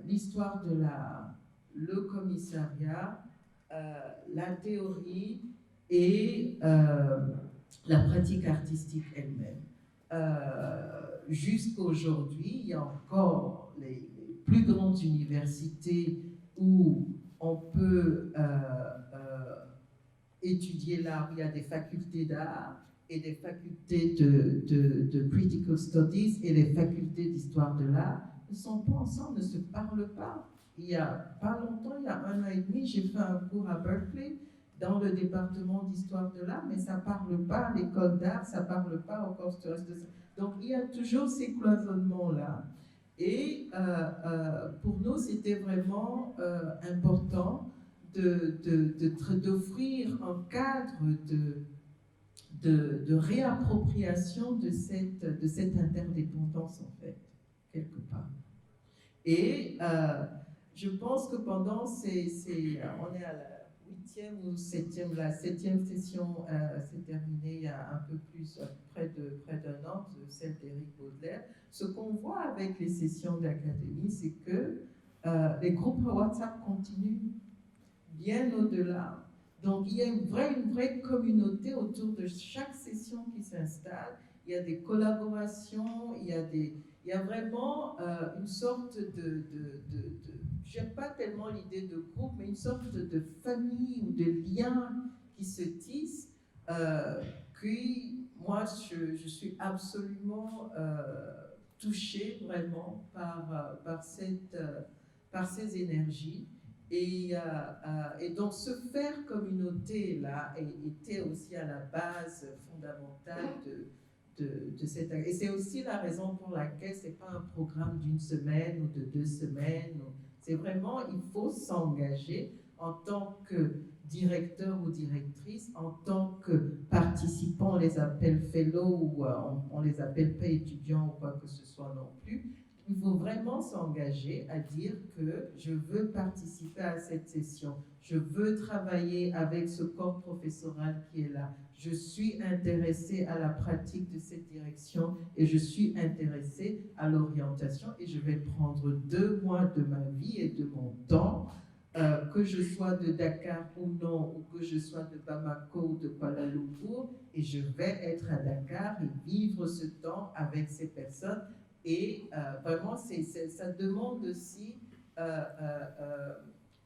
l'histoire de le commissariat, la théorie et la pratique artistique elle-même. Jusqu'à aujourd'hui, il y a encore les plus grandes universités où on peut étudier l'art. Il y a des facultés d'art et des facultés de critical studies, et les facultés d'histoire de l'art ne sont pas ensemble, ne se parlent pas. Il y a pas longtemps, il y a 1 an et demi, j'ai fait un cours à Berkeley dans le département d'histoire de l'art, mais ça ne parle pas à l'école d'art, ça ne parle pas au corps de ça. Donc il y a toujours ces cloisonnements-là. Et pour nous, c'était vraiment important d'offrir un cadre de réappropriation de cette interdépendance, en fait, quelque part. Et je pense que pendant on est à la 8e ou 7e, la 7e session s'est terminée il y a un peu plus, près d'un an, celle d'Éric Baudelaire. Ce qu'on voit avec les sessions d'académie, c'est que les groupes WhatsApp continuent bien au-delà. Donc il y a une vraie communauté autour de chaque session qui s'installe. Il y a des collaborations, il y a vraiment une sorte j'aime pas tellement l'idée de groupe, mais une sorte de famille ou de lien qui se tisse. Moi, je suis absolument touchée vraiment par ces énergies. Et donc, ce faire communauté-là était aussi à la base fondamentale de cette... Et c'est aussi la raison pour laquelle ce n'est pas un programme d'une semaine ou de 2 semaines. C'est vraiment, il faut s'engager en tant que directeur ou directrice, en tant que participant, on les appelle fellow ou on les appelle pas étudiants ou quoi que ce soit non plus. Il faut vraiment s'engager à dire que je veux participer à cette session, je veux travailler avec ce corps professoral qui est là, je suis intéressée à la pratique de cette direction et je suis intéressée à l'orientation et je vais prendre 2 mois de ma vie et de mon temps, que je sois de Dakar ou non, ou que je sois de Bamako ou de Kuala Lumpur, et je vais être à Dakar et vivre ce temps avec ces personnes. Et vraiment, ça demande aussi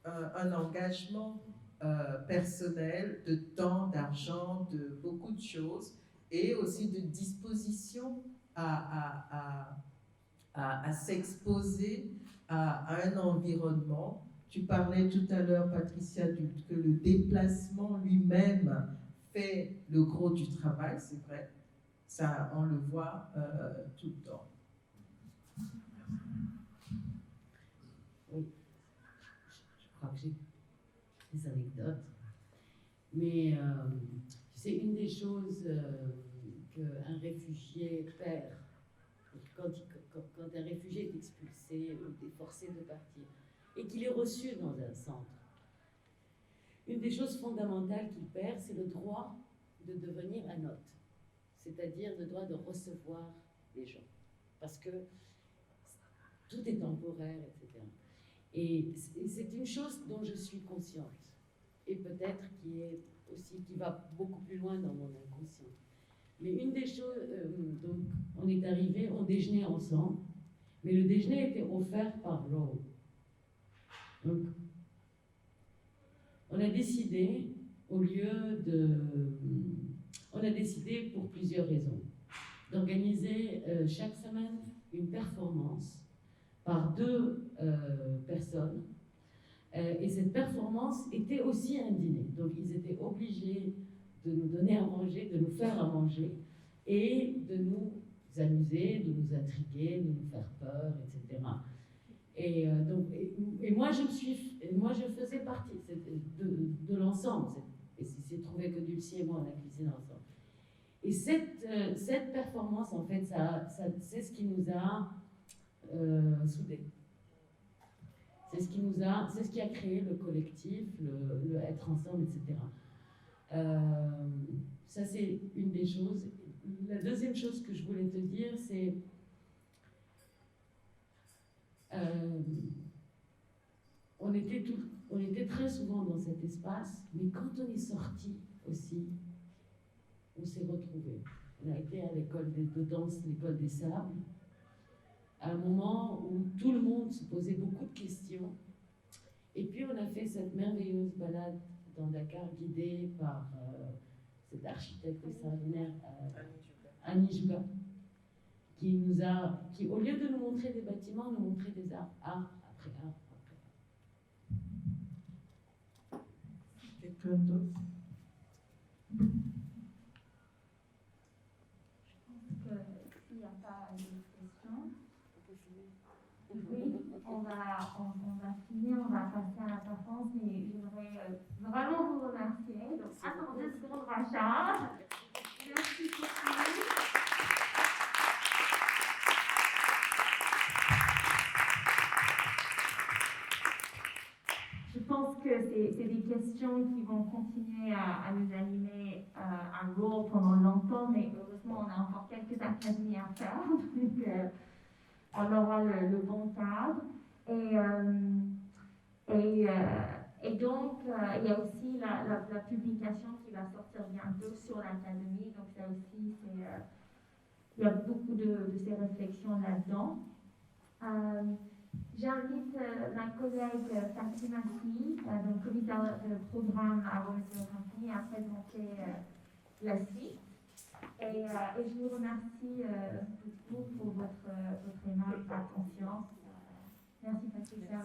un engagement personnel, de temps, d'argent, de beaucoup de choses, et aussi de disposition à s'exposer à un environnement. Tu parlais tout à l'heure, Patricia, que le déplacement lui-même fait le gros du travail, c'est vrai. Ça, on le voit tout le temps. Oui, je crois que j'ai des anecdotes. Mais tu sais, une des choses qu'un réfugié perd quand un réfugié est expulsé ou est forcé de partir et qu'il est reçu dans un centre, une des choses fondamentales qu'il perd, c'est le droit de devenir un hôte, c'est-à-dire le droit de recevoir les gens, parce que tout est temporaire, etc. Et c'est une chose dont je suis consciente, et peut-être qui va beaucoup plus loin dans mon inconscient. Mais une des choses, donc on est arrivé, on déjeunait ensemble, mais le déjeuner était offert par Rowe. Donc, on a décidé, on a décidé pour plusieurs raisons, d'organiser chaque semaine une performance par 2 personnes. Et cette performance était aussi un dîner. Donc ils étaient obligés de nous donner à manger, de nous faire à manger, et de nous amuser, de nous intriguer, de nous faire peur, etc. Et moi, je faisais partie de l'ensemble. Et c'est trouvé que Dulcie et moi, on a cuisiné ensemble. Et cette performance, en fait, c'est ce qui nous a soudés. C'est ce qui a créé le collectif, le être ensemble, etc. Ça, c'est une des choses. La deuxième chose que je voulais te dire, c'est on était très souvent dans cet espace, mais quand on est sorti aussi, on s'est retrouvés. On a été à l'école de danse, l'école des sables, à un moment où tout le monde se posait beaucoup de questions. Et puis on a fait cette merveilleuse balade dans Dakar, guidée par cet architecte extraordinaire, Annie Juga, qui, au lieu de nous montrer des bâtiments, nous montrait des art après art après art. C'était Quelqu'un d'autre? S'il n'y a pas de questions, oui, on va finir, on va passer à la performance, mais je voudrais vraiment vous remercier. Donc, attendez 2 secondes, Rachel. Merci beaucoup. Je pense que c'est des questions qui vont continuer à nous animer un rôle pendant longtemps, mais heureusement, on a encore quelques académies à faire, donc on aura le bon cadre. Et donc, il y a aussi la publication qui va sortir bientôt sur l'académie, donc ça aussi, il y a beaucoup de ces réflexions là-dedans. J'invite ma collègue Fatima Si, donc commissaire de programme à Roméo-Campagny, à présenter la suite. Et je vous remercie beaucoup pour votre aimable attention. Merci Patricia.